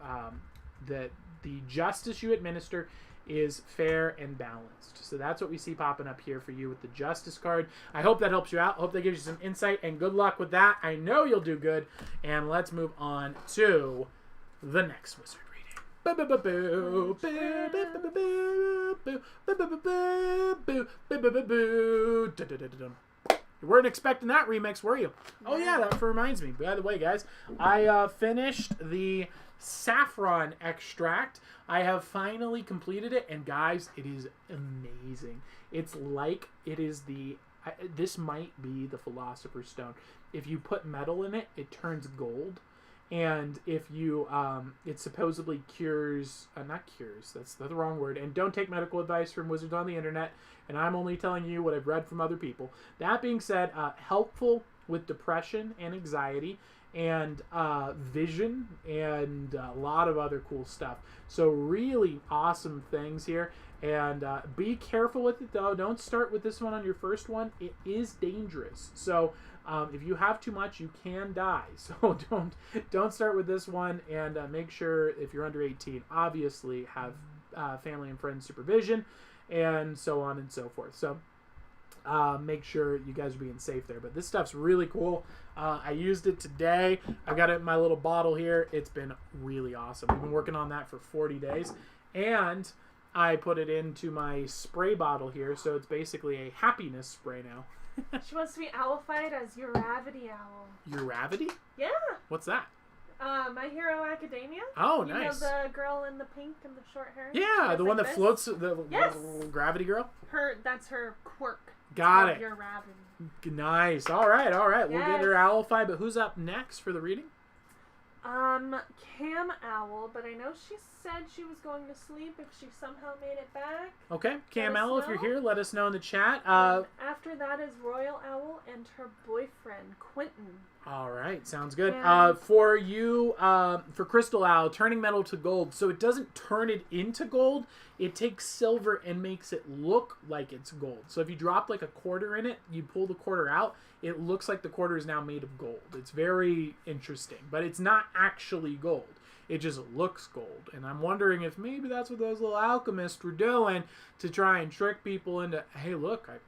justice you administer is fair and balanced. So that's what we see popping up here for you with the justice card. I hope that helps you out. I hope that gives you some insight, and good luck with that. I know you'll do good. And let's move on to the next wizard reading. You weren't expecting that remix, were you? Oh yeah, that reminds me. By the way, guys, I finished the saffron extract. I have finally completed it, and guys, it is amazing. It's like it is this might be the Philosopher's Stone. If you put metal in it, it turns gold. And if you, it supposedly cures, not cures, that's the wrong word. And don't take medical advice from wizards on the internet. And I'm only telling you what I've read from other people. That being said, helpful with depression and anxiety and vision and a lot of other cool stuff. So really awesome things here. And be careful with it, though. Don't start with this one on your first one. It is dangerous. So if you have too much, you can die. So don't start with this one. And make sure, if you're under 18, obviously have family and friends supervision, and so on and so forth. So make sure you guys are being safe there. But this stuff's really cool. I used it today. I got it in my little bottle here. It's been really awesome. We've been working on that for 40 days. And I put it into my spray bottle here, so it's basically a happiness spray now. She wants to be owlified as Uravity Owl. Uravity? Yeah. What's that? My Hero Academia. Oh, you nice. You know the girl in the pink and the short hair? Yeah, the one that floats, the yes. gravity girl? That's her quirk. Got it. Uravity. Nice. All right. Yes. We'll get her owlified, but who's up next for the reading? Cam Owl, but I know she said she was going to sleep if she somehow made it back. Okay, Cam Owl, if you're here, let us know in the chat. After that is Royal Owl and her boyfriend, Quentin. All right, sounds good. For you, for Crystal Owl, turning metal to gold. So it doesn't turn it into gold. It takes silver and makes it look like it's gold. So if you drop like a quarter in it, you pull the quarter out, it looks like the quarter is now made of gold. It's very interesting, but it's not actually gold. It just looks gold. And I'm wondering if maybe that's what those little alchemists were doing to try and trick people into, hey, look, I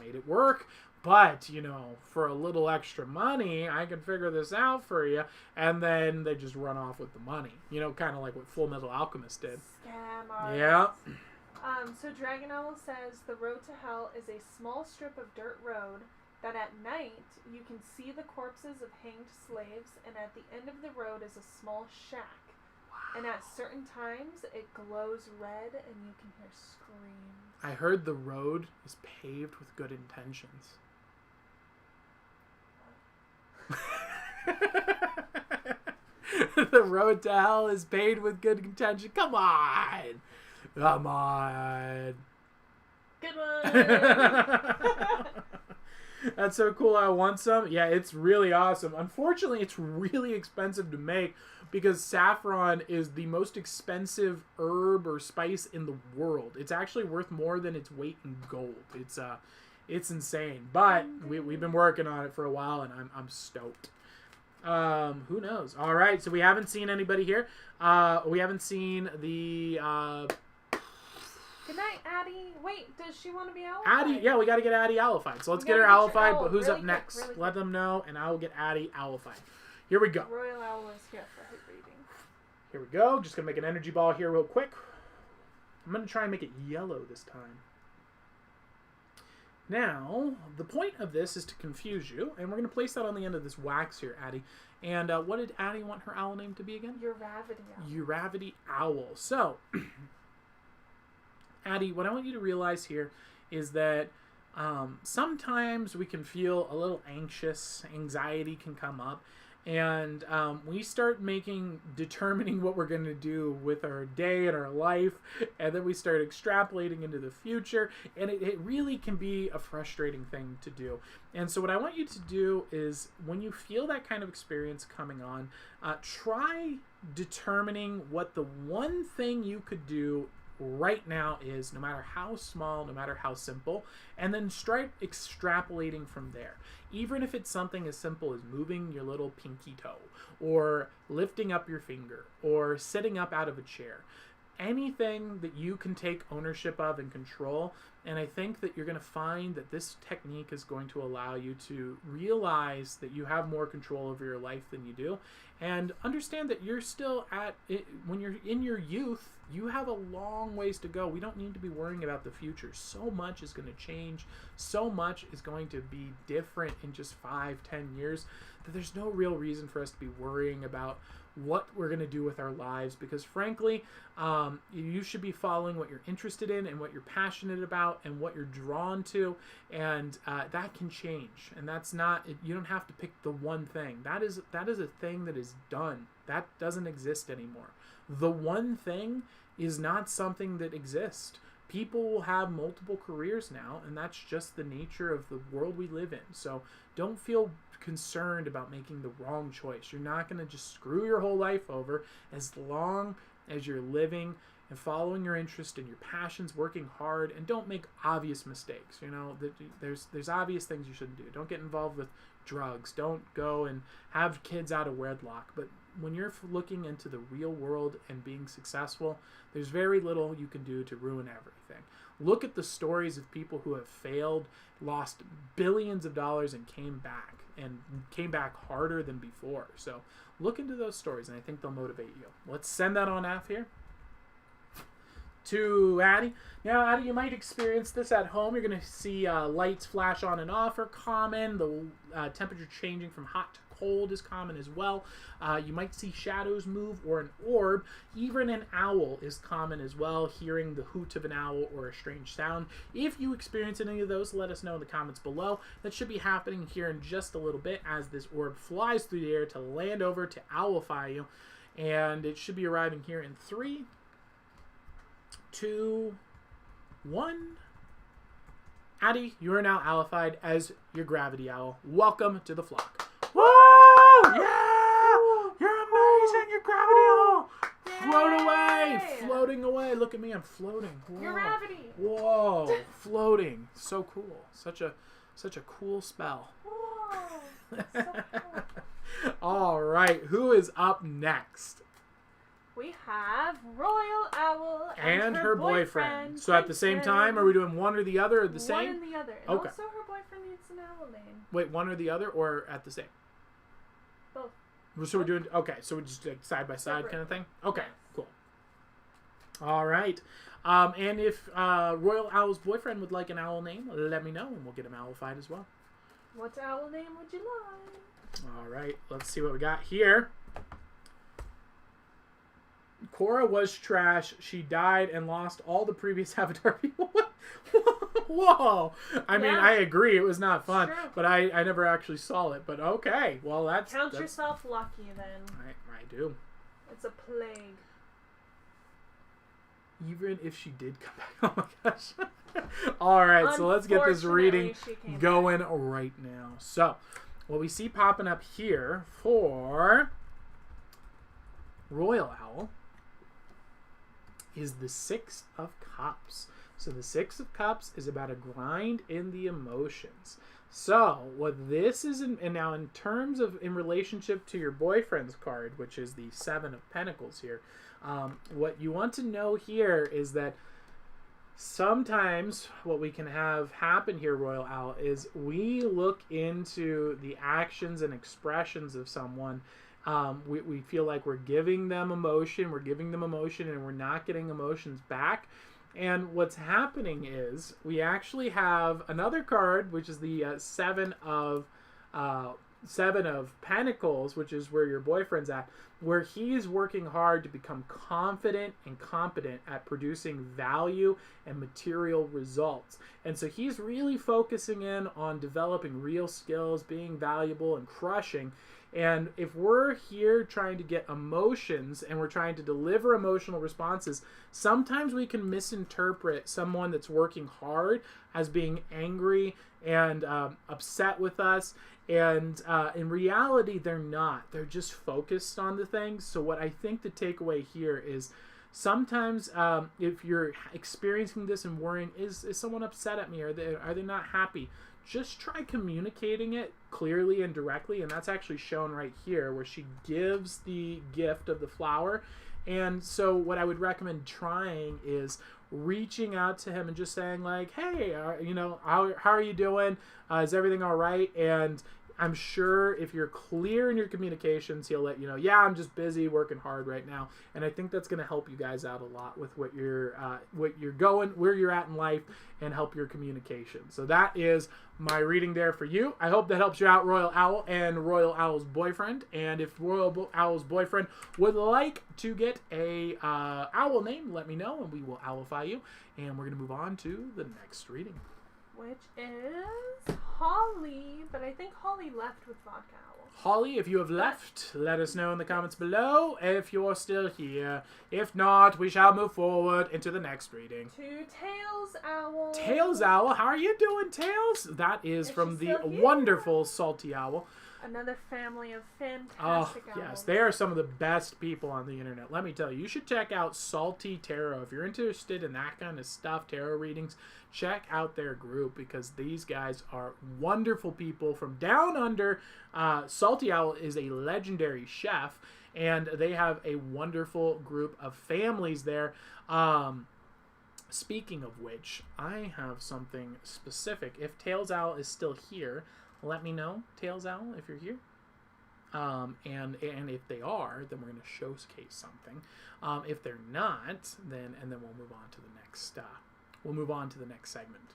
made it work. But, you know, for a little extra money, I can figure this out for you. And then they just run off with the money. You know, kind of like what Full Metal Alchemist did. Scam artists. Yeah. So Dragon Owl says, the road to hell is a small strip of dirt road that at night you can see the corpses of hanged slaves, and at the end of the road is a small shack. Wow. And at certain times it glows red and you can hear screams. I heard the road is paved with good intentions. The road to hell is paved with good intention. Come on. Good one. That's so cool. I want some. Yeah, it's really awesome. Unfortunately, it's really expensive to make because saffron is the most expensive herb or spice in the world. It's actually worth more than its weight in gold. It's insane. But we've been working on it for a while, and I'm stoked. Who knows? All right, so we haven't seen anybody here. We haven't seen the Good night, Addie. Wait, does she want to be owlified? Addie, yeah, we got to get Addie owlified. So let's get her owlified, but who's up next? Let them know, and I will get Addie owlified. Here we go. Royal Owl is here for her reading. Here we go. Just going to make an energy ball here real quick. I'm going to try and make it yellow this time. Now, the point of this is to confuse you, and we're going to place that on the end of this wax here, Addie. And what did Addie want her owl name to be again? Uravity owl. Uravity owl. So, Addie, what I want you to realize here is that sometimes we can feel a little anxious. Anxiety can come up. And we start determining what we're going to do with our day and our life, and then we start extrapolating into the future, and it really can be a frustrating thing to do. And so what I want you to do is, when you feel that kind of experience coming on, try determining what the one thing you could do right now is, no matter how small, no matter how simple, and then start extrapolating from there. Even if it's something as simple as moving your little pinky toe, or lifting up your finger, or sitting up out of a chair. Anything that you can take ownership of and control. And I think that you're going to find that this technique is going to allow you to realize that you have more control over your life than you do, and understand that you're still when you're in your youth, you have a long ways to go. We don't need to be worrying about the future. So much is going to change. So much is going to be different in just 5-10 years that there's no real reason for us to be worrying about what we're going to do with our lives, because frankly, you should be following what you're interested in and what you're passionate about and what you're drawn to, and that can change. And that's not, you don't have to pick the one thing. That is a thing that is done. That doesn't exist anymore. The one thing is not something that exists. People will have multiple careers now, and that's just the nature of the world we live in. So don't feel concerned about making the wrong choice. You're not going to just screw your whole life over, as long as you're living and following your interest and your passions, working hard, and don't make obvious mistakes. You know, there's obvious things you shouldn't do. Don't get involved with drugs. Don't go and have kids out of wedlock. But when you're looking into the real world and being successful, there's very little you can do to ruin everything. Look at the stories of people who have failed, lost billions of dollars, and came back harder than before. So look into those stories, and I think they'll motivate you. Let's send that on off here to Addie. Now, Addie, you might experience this at home. You're going to see lights flash on and off are common. The temperature changing from hot to cold is common as well. You might see shadows move or an orb. Even an owl is common as well, hearing the hoot of an owl or a strange sound. If you experience any of those, let us know in the comments below. That should be happening here in just a little bit as this orb flies through the air to land over to owlify you. And it should be arriving here in 3, 2, 1. Addie, you are now owlified as your gravity owl. Welcome to the flock. Woo! Yeah! You're amazing, your gravity owl! Float away! Floating away. Look at me, I'm floating. Whoa. Gravity! Whoa! Floating. So cool. Such a cool spell. Whoa! So cool. All right, who is up next? We have Royal Owl and her boyfriend. So at the same time, are we doing one or the other or the same? One and the other. And Okay. also her boyfriend needs an owl name. Wait, one or the other or at the same? Both. So we're doing, okay, so we're just like side by side Separate. kind of thing? Okay, Yes. cool. All right. And if Royal Owl's boyfriend would like an owl name, let me know and we'll get him owlified as well. What owl name would you like? All right, let's see what we got here. Cora was trash. She died and lost all the previous Avatar people. Whoa! I mean, Yeah. I agree. It was not fun, Sure. but I never actually saw it. But okay, well that's Count yourself lucky then. I do. It's a plague. Even if she did come back. Oh my gosh. All right, so let's get this reading Unfortunately, she came going right now. So, what we see popping up here for Royal Owl is the 6 of Cups. So the 6 of Cups is about a grind in the emotions. So what this is, and now in terms of in relationship to your boyfriend's card, which is the 7 of Pentacles here, what you want to know here is that sometimes what we can have happen here, Royal Owl, is we look into the actions and expressions of someone. We feel like we're giving them emotion, and we're not getting emotions back. And what's happening is we actually have another card, which is the Seven of Pentacles, which is where your boyfriend's at, where he's working hard to become confident and competent at producing value and material results. And so he's really focusing in on developing real skills, being valuable, and crushing. And if we're here trying to get emotions and we're trying to deliver emotional responses, sometimes we can misinterpret someone that's working hard as being angry and upset with us. And in reality, they're not. They're just focused on the things. So what I think the takeaway here is sometimes if you're experiencing this and worrying, is someone upset at me? Are they not happy? Just try communicating it clearly and directly. And that's actually shown right here where she gives the gift of the flower. And so what I would recommend trying is reaching out to him and just saying like, hey, how are you doing? Is everything all right? And I'm sure if you're clear in your communications, he'll let you know, yeah, I'm just busy working hard right now. And I think that's going to help you guys out a lot with what you're going, where you're at in life, and help your communication. So that is my reading there for you. I hope that helps you out, Royal Owl and Royal Owl's boyfriend. And if Royal Owl's boyfriend would like to get a owl name, let me know and we will owlify you. And we're going to move on to the next reading, which is Holly, but I think Holly left with Vodka Owl. Holly, if you have left, let us know in the comments below if you're still here. If not, we shall move forward into the next reading. To Tails Owl. Tails Owl, how are you doing, Tails? That is from the wonderful Salty Owl. Another family of fantastic owls. Yes, they are some of the best people on the internet. Let me tell you, you should check out Salty Tarot. If you're interested in that kind of stuff, tarot readings, check out their group because these guys are wonderful people from down under. Salty Owl is a legendary chef, and they have a wonderful group of families there. Speaking of which, I have something specific. If Tails Owl is still here, let me know, Tails Owl, if you're here. And if they are, then we're going to showcase something. If they're not, then we'll move on to the next. We'll move on to the next segment.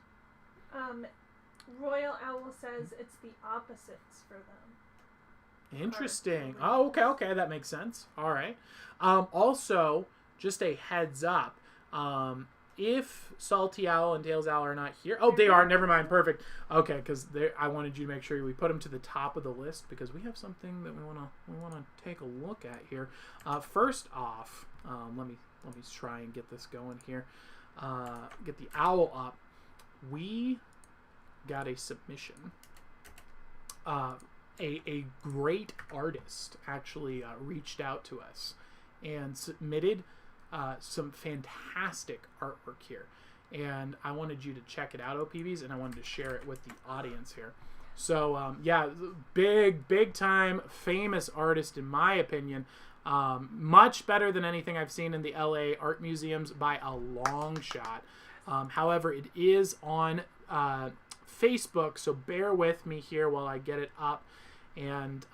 Royal Owl says it's the opposites for them. Interesting. Oh, okay, that makes sense. All right. Also, just a heads up. If Salty Owl and Tails Owl are not here... Oh, they are. Never mind. Perfect. Okay, because I wanted you to make sure we put them to the top of the list because we have something that we want to take a look at here. First off, let me try and get this going here. Get the owl up. We got a submission. A great artist actually reached out to us and submitted some fantastic artwork here, and I wanted you to check it out, OPBs, and I wanted to share it with the audience here. So yeah, big time famous artist in my opinion, much better than anything I've seen in the LA art museums by a long shot. However, it is on Facebook, so bear with me here while I get it up and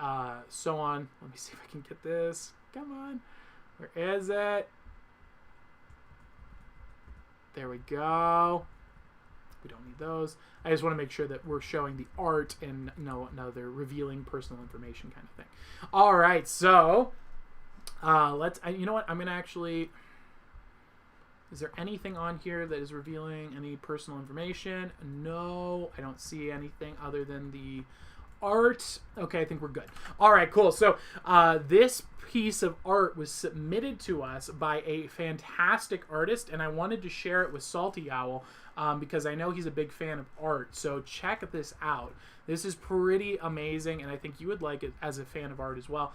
so on. Let me see if I can get this. Come on, where is it? There we go. We don't need those. I just want to make sure that we're showing the art and no they're revealing personal information kind of thing. All right, so let's. You know what? I'm gonna actually. Is there anything on here that is revealing any personal information? No, I don't see anything other than the art. Okay, I think we're good. All right, cool. So this piece of art was submitted to us by a fantastic artist, and I wanted to share it with Salty Owl because I know he's a big fan of art. So check this out. This is pretty amazing, and I think you would like it as a fan of art as well.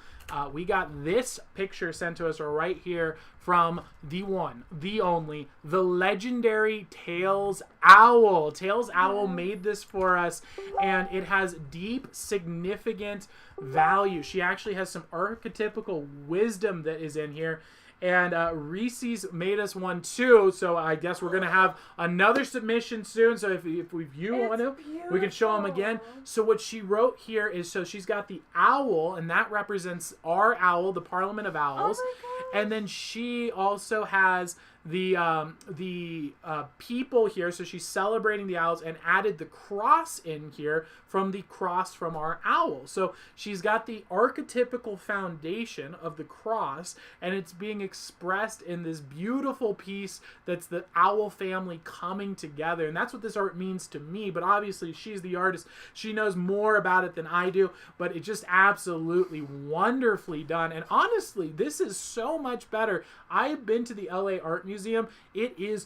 We got this picture sent to us right here from the one, the only, the legendary Tails Owl. Tails Owl made this for us, and it has deep, significant value. She actually has some archetypical wisdom that is in here. And Reese's made us one too, so I guess we're going to have another submission soon. So if you want to, we can show them again. So what she wrote here is, so she's got the owl, and that represents our owl, the Parliament of Owls. Oh my God. And then she also has the people here. So she's celebrating the owls and added the cross in here from the cross from our owl. So she's got the archetypical foundation of the cross, and it's being expressed in this beautiful piece that's the owl family coming together. And that's what this art means to me. But obviously she's the artist. She knows more about it than I do, but it's just absolutely wonderfully done. And honestly, this is so much better. I've been to the LA Art Museum. It is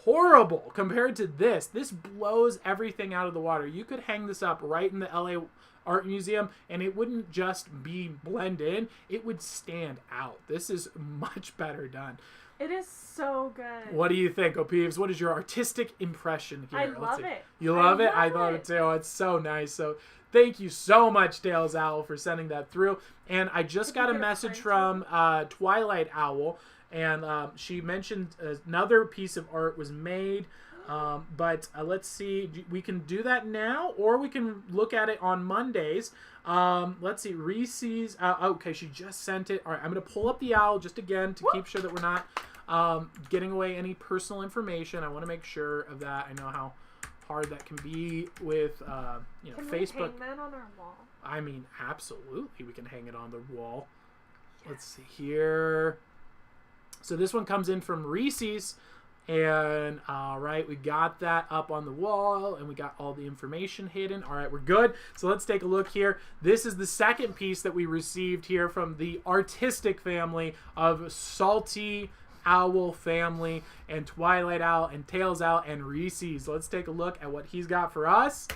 horrible compared to this. This blows everything out of the water. You could hang this up right in the LA Art Museum and it wouldn't just be blend in, it would stand out. This is much better done. It is so good. What do you think, O'Peeves? What is your artistic impression here? I love it. You love it? I love it too. It's so nice. So thank you so much, Dale's Owl, for sending that through. And I just got a message from Twilight Owl, and she mentioned another piece of art was made. But let's see. We can do that now, or we can look at it on Mondays. Let's see. Reese's. Okay, she just sent it. All right, I'm going to pull up the owl just again to keep sure that we're not getting away any personal information. I want to make sure of that. I know how hard that can be with Can Facebook. we hang that on our wall? I mean, absolutely, we can hang it on the wall. Yes. Let's see here. So this one comes in from Reese's. And all right, we got that up on the wall and we got all the information hidden. All right, we're good. So let's take a look here. This is the second piece that we received here from the artistic family of Salty Owl family and Twilight Owl and Tails Owl and Reese's. Let's take a look at what he's got for us.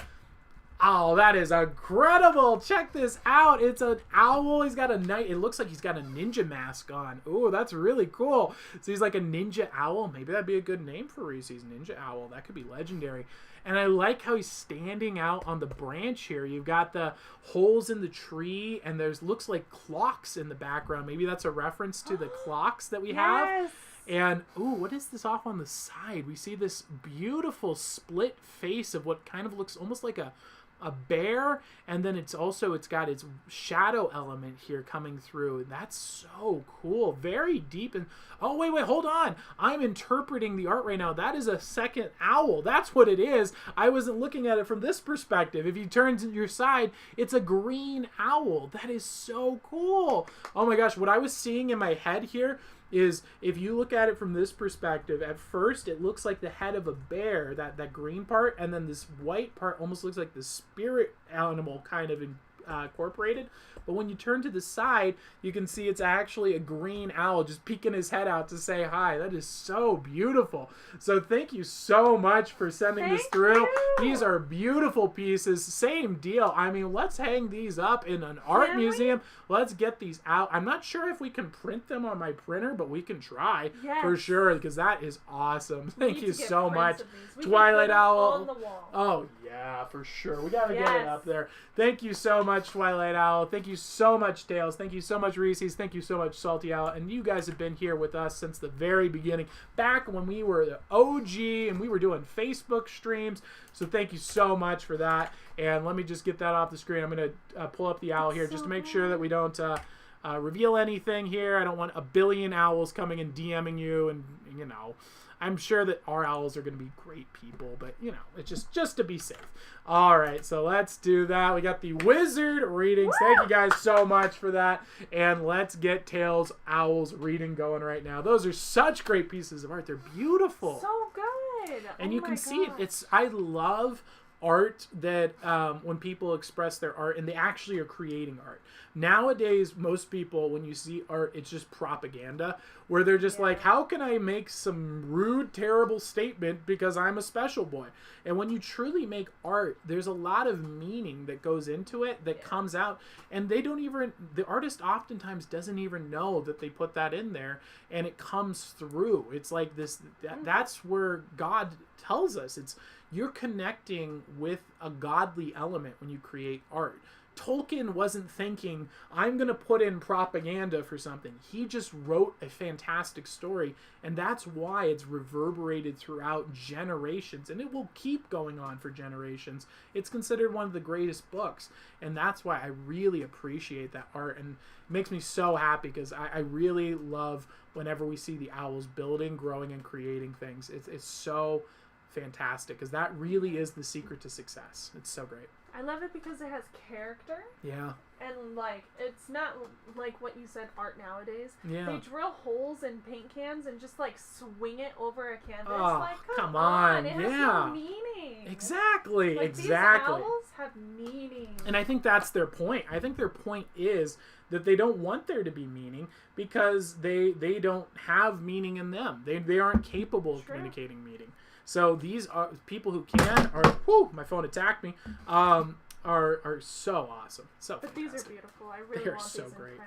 Oh, that is incredible. Check this out. It's an owl. He's got a night. It looks like he's got a ninja mask on. Ooh, that's really cool. So he's like a ninja owl. Maybe that'd be a good name for Reese's, Ninja Owl. That could be legendary. And I like how he's standing out on the branch here. You've got the holes in the tree, and there's looks like clocks in the background. Maybe that's a reference to the clocks that we have. And, ooh, what is this off on the side? We see this beautiful split face of what kind of looks almost like a bear, and then it's got its shadow element here coming through. That's so cool. Very deep. And oh, wait, hold on. I'm interpreting the art right now. That is a second owl. That's what it is. I wasn't looking at it from this perspective. If you turn to your side, it's a green owl. That is so cool. Oh my gosh, what I was seeing in my head here is if you look at it from this perspective, at first it looks like the head of a bear, that green part, and then this white part almost looks like the spirit animal kind of incorporated. But when you turn to the side, you can see it's actually a green owl just peeking his head out to say hi. That is so beautiful. So thank you so much for sending this through. These are beautiful pieces. Same deal. I mean, let's hang these up in an art museum. Let's get these out. I'm not sure if we can print them on my printer, but we can try for sure, because that is awesome. Thank you so much, Twilight Owl. On the wall. Oh yeah, for sure. We gotta get it up there. Thank you so much, Twilight Owl. Thank you so much, Tails. Thank you so much, Reese's. Thank you so much, Salty Owl. And you guys have been here with us since the very beginning, back when we were the OG and we were doing Facebook streams. So thank you so much for that. And let me just get that off the screen. I'm going to pull up the owl here just to make sure that we don't reveal anything here. I don't want a billion owls coming and DMing you, and I'm sure that our owls are going to be great people, but it's just to be safe. All right, so let's do that. We got the wizard readings. Thank you guys so much for that. And let's get Tails Owl's reading going right now. Those are such great pieces of art. They're beautiful. So good. And you can see it. I love art that when people express their art and they actually are creating art. Nowadays, most people, when you see art, it's just propaganda, where they're just like, how can I make some rude, terrible statement because I'm a special boy? And when you truly make art, there's a lot of meaning that goes into it that comes out, and the artist oftentimes doesn't even know that they put that in there, and it comes through. It's like this, that's where God tells us. You're connecting with a godly element when you create art. Tolkien wasn't thinking, I'm going to put in propaganda for something. He just wrote a fantastic story, and that's why it's reverberated throughout generations, and it will keep going on for generations. It's considered one of the greatest books, and that's why I really appreciate that art, and it makes me so happy because I really love whenever we see the owls building, growing, and creating things. It's so fantastic because that really is the secret to success. It's so great. I love it because it has character. Yeah. And, like, it's not like what you said, art nowadays. Yeah. They drill holes in paint cans and just, like, swing it over a canvas. Oh, like, come on. It Yeah. has no meaning. Exactly. Like, Exactly. These owls have meaning. And I think that's their point. I think their point is that they don't want there to be meaning because they don't have meaning in them. They aren't capable of communicating meaning. So these are people who can my phone attacked me. Are so awesome. So but fantastic. These are beautiful. I really They're want so these great. in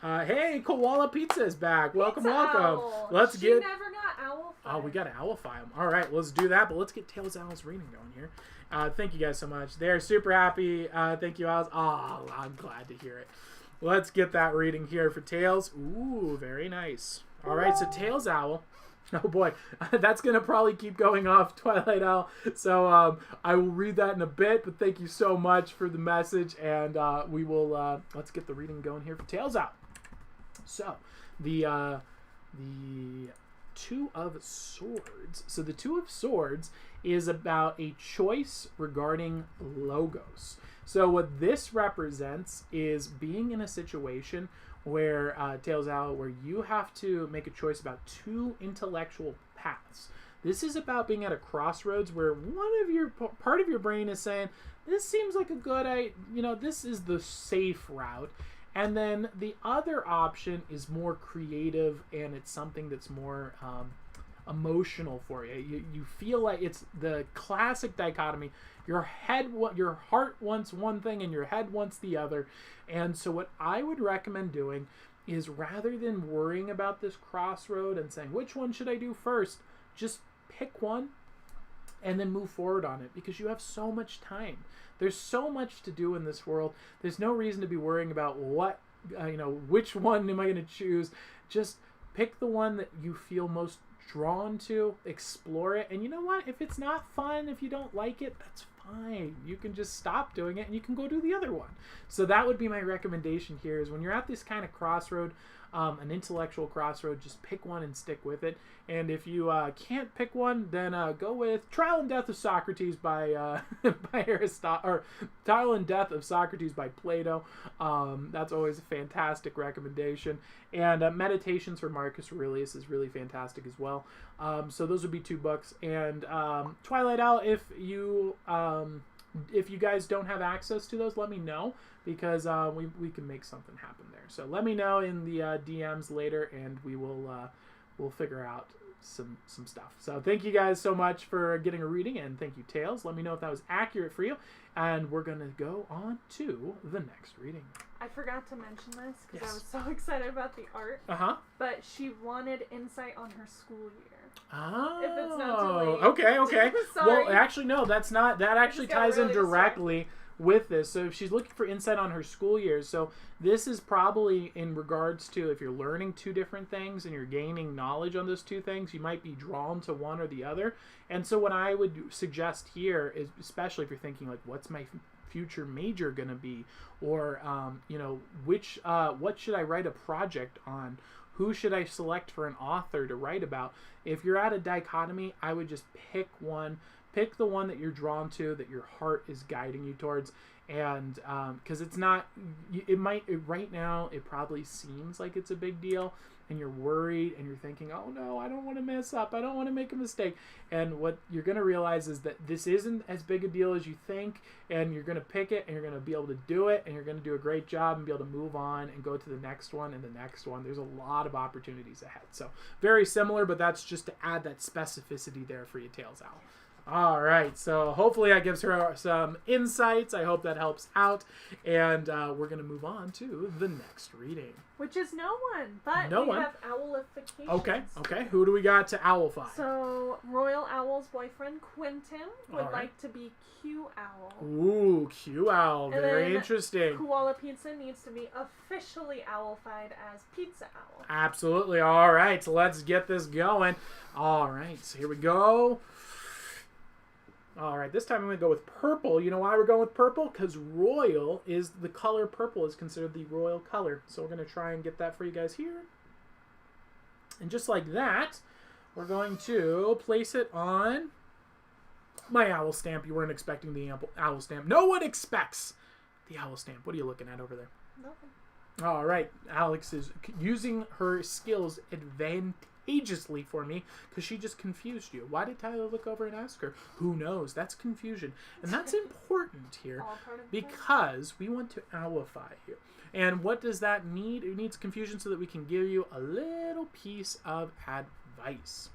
print. Hey, Koala Pizza is back. Welcome, Pizza welcome. Owl. Let's she get. never got owl file. Oh, we got to owlify them. All right, let's do that. But let's get Tails Owls reading going here. Thank you guys so much. They're super happy. Thank you, Owls. Oh, I'm glad to hear it. Let's get that reading here for Tails. Ooh, very nice. All right, so Tails Owl. Oh boy, that's going to probably keep going off Twilight Owl. So I will read that in a bit, but thank you so much for the message. And we will, let's get the reading going here for Tails Owl. So, the Two of Swords. So the Two of Swords is about a choice regarding logos. So what this represents is being in a situation where Tails Owl, where you have to make a choice about two intellectual paths. This is about being at a crossroads where part of your brain is saying, this seems like a good idea, this is the safe route. And then the other option is more creative, and it's something that's more emotional for you. You feel like it's the classic dichotomy. Your heart wants one thing and your head wants the other. And so what I would recommend doing is, rather than worrying about this crossroad and saying, which one should I do first, just pick one and then move forward on it, because you have so much time. There's so much to do in this world. There's no reason to be worrying about which one am I going to choose. Just pick the one that you feel most drawn to, explore it, and you know what? If it's not fun, if you don't like it, that's fine. You can just stop doing it and you can go do the other one. So that would be my recommendation here, is when you're at this kind of crossroad, an intellectual crossroad, just pick one and stick with it. And if you can't pick one, then go with Trial and Death of Socrates by by Aristotle, or Trial and Death of Socrates by Plato. That's always a fantastic recommendation. And Meditations for Marcus Aurelius is really fantastic as well. So those would be two books. And Twilight Owl, if you guys don't have access to those, let me know, because we can make something happen there. So let me know in the DMs later, and we will we'll figure out some stuff. So thank you guys so much for getting a reading, and thank you, Tails. Let me know if that was accurate for you, and we're gonna go on to the next reading. I forgot to mention this because Yes. I was so excited about the art. But she wanted insight on her school year. Oh, If it's not too late. Okay. Sorry. Well, actually, no, that's not. That actually just got ties in really directly with this. So if she's looking for insight on her school years, so this is probably in regards to if you're learning two different things and you're gaining knowledge on those two things, you might be drawn to one or the other. And so what I would suggest here is, especially if you're thinking like, what's my future major gonna be, or what should I write a project on? Who should I select for an author to write about? If you're at a dichotomy, I would just pick one. Pick the one that you're drawn to, that your heart is guiding you towards. And because it's not, right now, it probably seems like it's a big deal, and you're worried, and you're thinking, oh no, I don't want to mess up. I don't want to make a mistake. And what you're going to realize is that this isn't as big a deal as you think, and you're going to pick it, and you're going to be able to do it, and you're going to do a great job and be able to move on and go to the next one and the next one. There's a lot of opportunities ahead. So very similar, but that's just to add that specificity there for you, Tails Owl. All right, so hopefully that gives her some insights. I hope that helps out. And we're going to move on to the next reading. Which is no one, but No we one. have owlifications. Okay. Who do we got to owlify? So, Royal Owl's boyfriend, Quentin, would All right. like to be Q Owl. Ooh, Q Owl. And Very then interesting. Koala Pizza needs to be officially owlified as Pizza Owl. Absolutely. All right, so let's get this going. All right, so here we go. All right, this time I'm going to go with purple. You know why we're going with purple? Because royal is the color purple is considered the royal color. So we're going to try and get that for you guys here. And just like that, we're going to place it on my owl stamp. You weren't expecting the owl stamp. No one expects the owl stamp. What are you looking at over there? Nothing. All right, Alex is using her skills advantageously for me because she just confused you. Why did Tyler look over and ask her? Who knows? That's confusion. And that's important here All part of because we want to owlify you. And what does that need? It needs confusion so that we can give you a little piece of advice.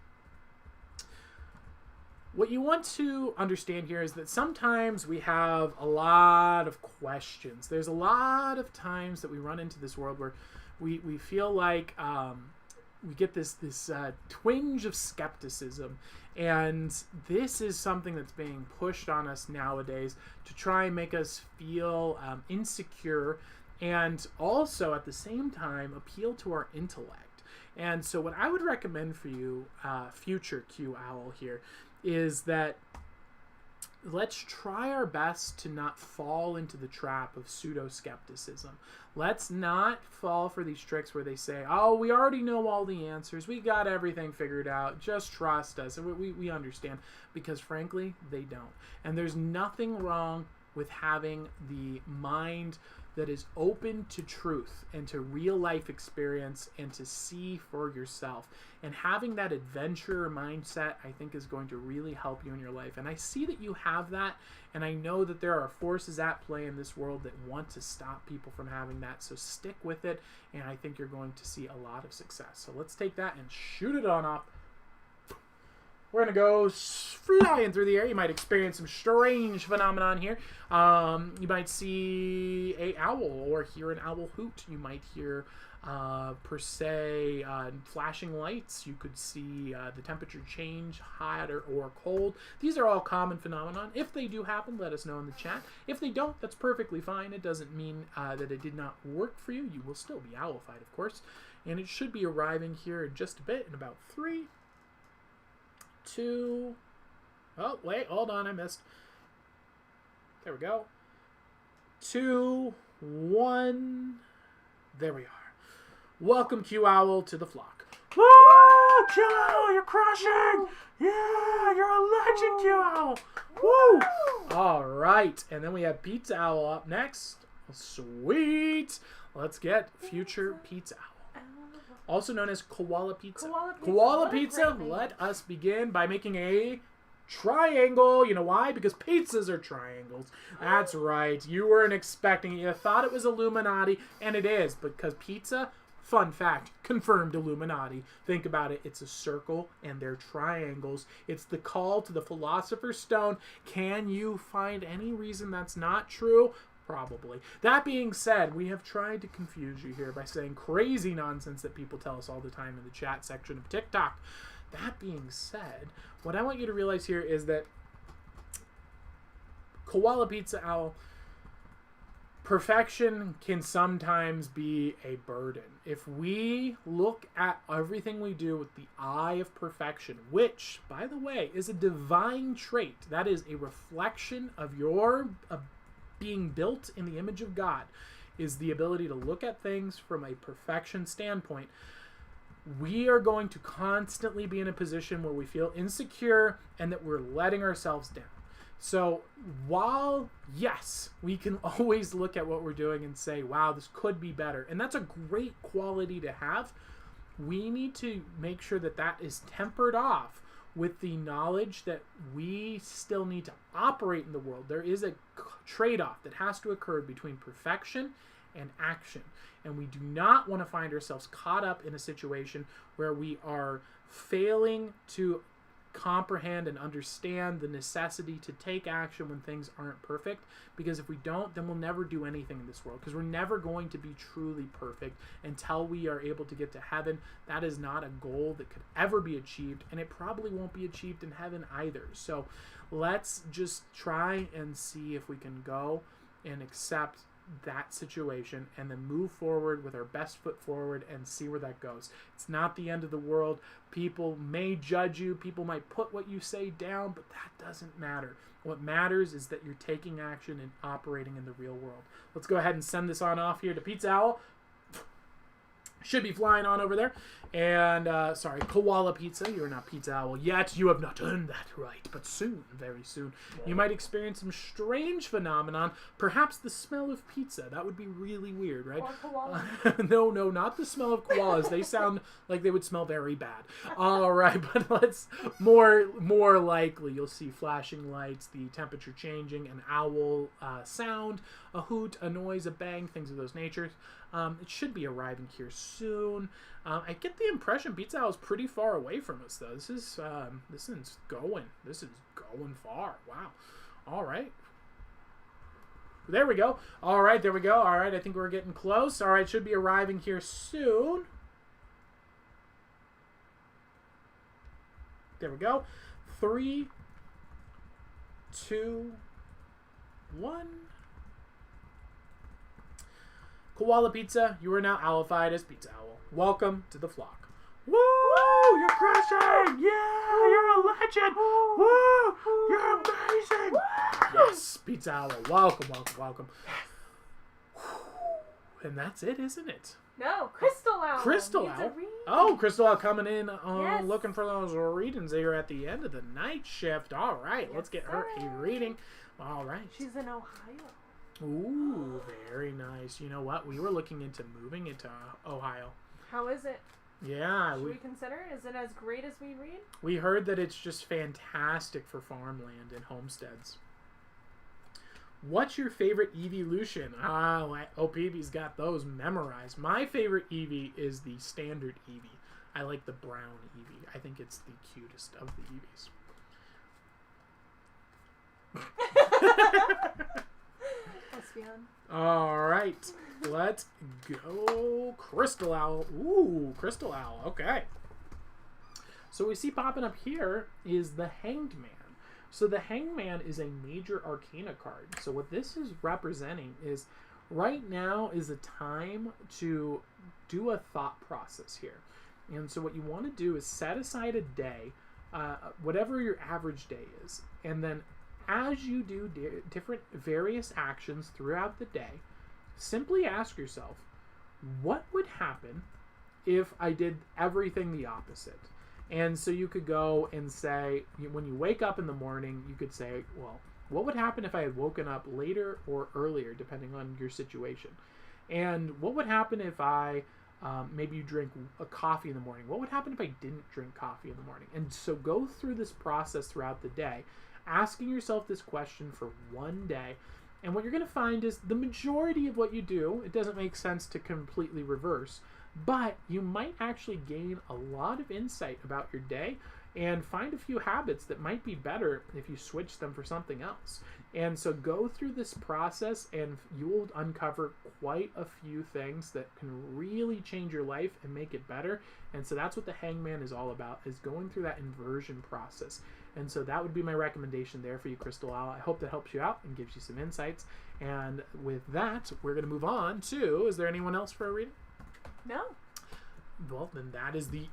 What you want to understand here is that sometimes we have a lot of questions. There's a lot of times that we run into this world where we feel like we get this twinge of skepticism. And this is something that's being pushed on us nowadays to try and make us feel insecure and also at the same time appeal to our intellect. And so what I would recommend for you, future Q Owl here, is that let's try our best to not fall into the trap of pseudo-skepticism. Let's not fall for these tricks where they say, oh, we already know all the answers. We got everything figured out. Just trust us. And we understand. Because frankly, they don't. And there's nothing wrong with having the mind that is open to truth and to real life experience and to see for yourself. And having that adventurer mindset, I think, is going to really help you in your life. And I see that you have that, and I know that there are forces at play in this world that want to stop people from having that. So stick with it, and I think you're going to see a lot of success. So let's take that and shoot it on up. We're going to go flying through the air. You might experience some strange phenomenon here. You might see a owl or hear an owl hoot. You might hear, per se, flashing lights. You could see the temperature change, hot or cold. These are all common phenomenon. If they do happen, let us know in the chat. If they don't, that's perfectly fine. It doesn't mean that it did not work for you. You will still be owlified, of course. And it should be arriving here in just a bit, in about 3, 2, oh wait, hold on, I missed. There we go. 2, 1. There we are. Welcome, Q Owl, to the flock. Woo! Q Owl, you're crushing! Yeah, you're a legend, Q Owl. Woo! All right, and then we have Pizza Owl up next. Sweet. Let's get future Pizza Owl. Also known as Koala Pizza. Koala Pizza, let us begin by making a triangle. You know why? Because pizzas are triangles. That's right. You weren't expecting it. You thought it was Illuminati, and it is, because pizza, fun fact, confirmed Illuminati. Think about it. It's a circle, and they're triangles. It's the call to the Philosopher's Stone. Can you find any reason that's not true? Probably. That being said, we have tried to confuse you here by saying crazy nonsense that people tell us all the time in the chat section of TikTok. That being said, what I want you to realize here is that Koala Pizza Owl, perfection can sometimes be a burden. If we look at everything we do with the eye of perfection, which, by the way, is a divine trait, that is a reflection of your being built in the image of God, is the ability to look at things from a perfection standpoint. We are going to constantly be in a position where we feel insecure and that we're letting ourselves down. So while, yes, we can always look at what we're doing and say, wow, this could be better, and that's a great quality to have, we need to make sure that that is tempered off with the knowledge that we still need to operate in the world. There is a trade-off that has to occur between perfection and action. And we do not want to find ourselves caught up in a situation where we are failing to comprehend and understand the necessity to take action when things aren't perfect, because if we don't, then we'll never do anything in this world, because we're never going to be truly perfect until we are able to get to heaven. That is not a goal that could ever be achieved, and it probably won't be achieved in heaven either. So let's just try and see if we can go and accept that situation and then move forward with our best foot forward and see where that goes. It's not the end of the world. People may judge you, people might put what you say down, but that doesn't matter. What matters is that you're taking action and operating in the real world. Let's go ahead and send this on off here to Pizza Owl. Should be flying on over there. And, sorry, Koala Pizza. You're not Pizza Owl yet. You have not earned that right. But soon, very soon, you might experience some strange phenomenon. Perhaps the smell of pizza. That would be really weird, right? Or koala. No, not the smell of koalas. They sound like they would smell very bad. All right, but let's more likely you'll see flashing lights, the temperature changing, an owl sound, a hoot, a noise, a bang, things of those natures. It should be arriving here soon. I get the impression Pizza Owl is pretty far away from us, though. This is going far. Wow. All right. There we go. All right, there we go. All right, I think we're getting close. All right, should be arriving here soon. There we go. 3, 2, 1. Koala Pizza, you are now owlified as Pizza Owl. Welcome to the flock. Woo! You're crushing! Yeah! You're a legend! Woo! You're amazing! Yes, Pizza Owl. Welcome. And that's it, isn't it? No, Crystal Owl. Crystal needs a Owl? read. Oh, Crystal Owl coming in Yes. looking for those readings here at the end of the night shift. All right, let's get her a sir. reading. All right. She's in Ohio. Ooh, very nice. You know what? We were looking into moving into Ohio. How is it? Yeah, Should we consider? Is it as great as we read? we heard that it's just fantastic for farmland and homesteads. What's your favorite evolution? OPB's got those memorized. My favorite Eevee is the standard Eevee. I like the brown Eevee. I think it's the cutest of the Eevees. Lesbian. All right, let's go. Crystal Owl. Ooh, Crystal Owl. Okay. So we see popping up here is the Hanged Man. So the Hanged Man is a major arcana card. So what this is representing is right now is a time to do a thought process here. And so what you want to do is set aside a day, whatever your average day is, and then as you do different various actions throughout the day, simply ask yourself, what would happen if I did everything the opposite? And so you could go and say, when you wake up in the morning, you could say, well, what would happen if I had woken up later or earlier, depending on your situation? And what would happen if I, maybe you drink a coffee in the morning? What would happen if I didn't drink coffee in the morning? And so go through this process throughout the day, asking yourself this question for one day. And what you're going to find is the majority of what you do, it doesn't make sense to completely reverse, but you might actually gain a lot of insight about your day and find a few habits that might be better if you switch them for something else. And so go through this process and you will uncover quite a few things that can really change your life and make it better. And so that's what the Hangman is all about, is going through that inversion process. And so that would be my recommendation there for you, Crystal Owl. I hope that helps you out and gives you some insights. And with that, we're going to move on to, is there anyone else for a reading? No. Well, then that is the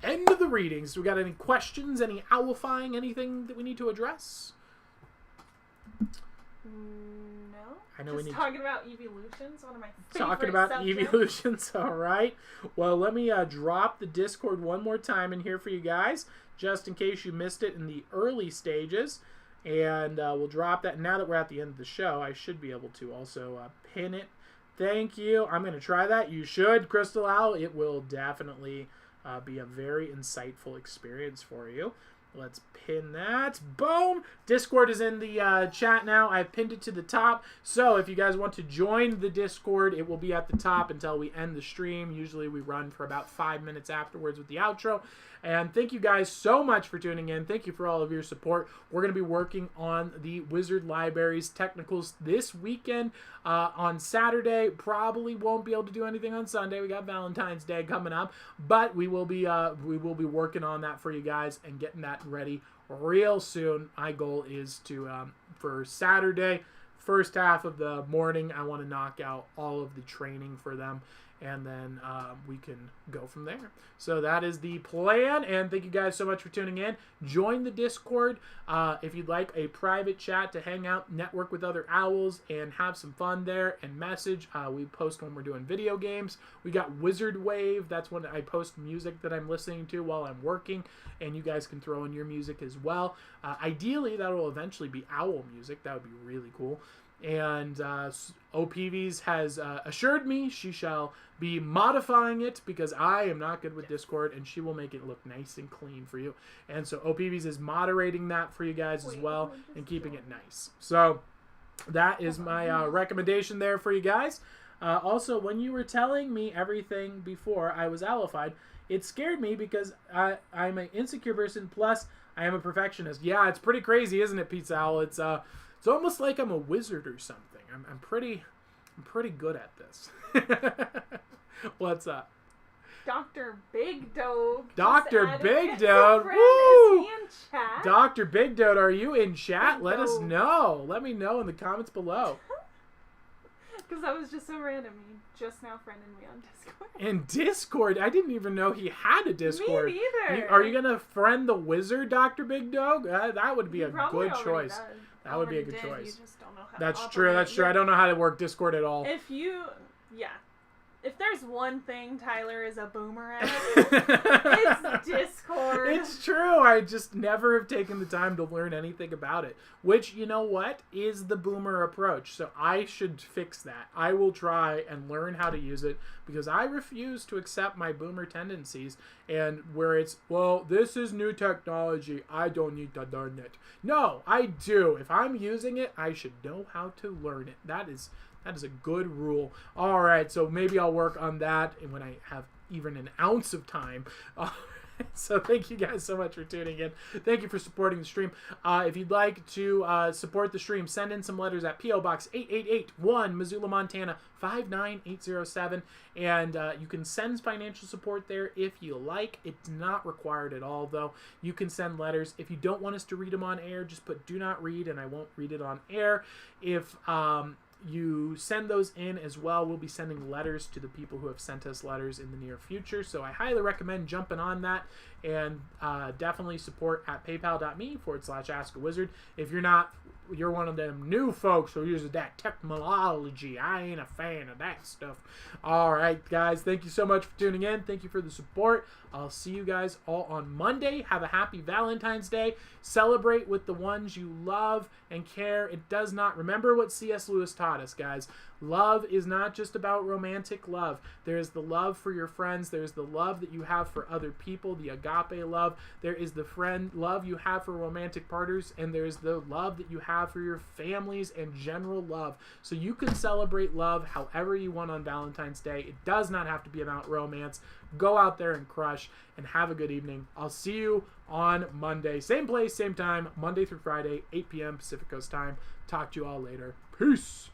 end of the readings. We got any questions, any owlifying, anything that we need to address? No. I know Just we need talking about evolutions, one of my favorite talking about subjects. evolutions. All right. Well, let me drop the Discord one more time in here for you guys, just in case you missed it in the early stages. And we'll drop that. Now that we're at the end of the show, I should be able to also pin it. Thank you. I'm going to try that. You should, Crystal Owl. It will definitely be a very insightful experience for you. Let's pin that. Boom. Discord is in the chat now. I've pinned it to the top. So if you guys want to join the Discord, it will be at the top until we end the stream. Usually we run for about 5 minutes afterwards with the outro. And thank you guys so much for tuning in. Thank you for all of your support. We're going to be working on the Wizard Libraries technicals this weekend on Saturday. Probably won't be able to do anything on Sunday. We got Valentine's Day coming up, but we will be working on that for you guys and getting that ready real soon. My goal is to for Saturday, first half of the morning, I want to knock out all of the training for them. And then we can go from there. So that is the plan. And thank you guys so much for tuning in. Join the Discord if you'd like a private chat to hang out, network with other owls, and have some fun there and message. We post when we're doing video games. We got Wizard Wave. That's when I post music that I'm listening to while I'm working. And you guys can throw in your music as well. Ideally, that will eventually be owl music. That would be really cool. And OPVs has assured me she shall be modifying it because I am not good with Discord, and she will make it look nice and clean for you. And so OPVs is moderating that for you guys as well and keeping it nice. So that is my recommendation there for you guys. Also, when you were telling me everything before I was owlified, it scared me because I'm an insecure person, plus I am a perfectionist. Yeah, it's pretty crazy, isn't it, Pizza Owl? It's almost like I'm a wizard or something. I'm pretty good at this. What's up? Dr. Big Dog. Dr. Big Dog. Woo! Is he in chat? Dr. Big Dog, are you in chat? Big Let us Dog. know. Let me know in the comments below. Because that was just so random. He just now friended me on Discord. In Discord? I didn't even know he had a Discord. Me neither. Are you going to friend the wizard, Dr. Big Dog? That would be He a probably good already choice. does. That would be a Already good did, choice. You just don't know how That's to true. operate That's true. it. I don't know how to work Discord at all. If there's one thing Tyler is a boomer at, it's Discord. It's true. I just never have taken the time to learn anything about it. Which, you know what, is the boomer approach. So I should fix that. I will try and learn how to use it because I refuse to accept my boomer tendencies and where it's, well, this is new technology. I don't need to learn it. No, I do. If I'm using it, I should know how to learn it. That is a good rule. All right, so maybe I'll work on that when I have even an ounce of time. So thank you guys so much for tuning in. Thank you for supporting the stream. If you'd like to support the stream, send in some letters at P.O. Box 8881, Missoula, Montana 59807. And you can send financial support there if you like. It's not required at all, though. You can send letters. If you don't want us to read them on air, just put do not read, and I won't read it on air. If you send those in as well, we'll be sending letters to the people who have sent us letters in the near future. So I highly recommend jumping on that and definitely support at paypal.me/askawizard. If you're one of them new folks who uses that technology, I ain't a fan of that stuff. All right, guys, thank you so much for tuning in. Thank you for the support. I'll see you guys all on Monday. Have a happy Valentine's Day. Celebrate with the ones you love and care. It does not. Remember what C.S. Lewis taught us, guys. Love is not just about romantic love. There's the love for your friends. There's the love that you have for other people, the agape love. There is the friend love you have for romantic partners, and there's the love that you have for your families and general love. So you can celebrate love however you want on Valentine's Day. It does not have to be about romance. Go out there and crush and have a good evening. I'll see you on Monday. Same place, same time, Monday through Friday, 8 p.m. Pacific Coast time. Talk to you all later. Peace.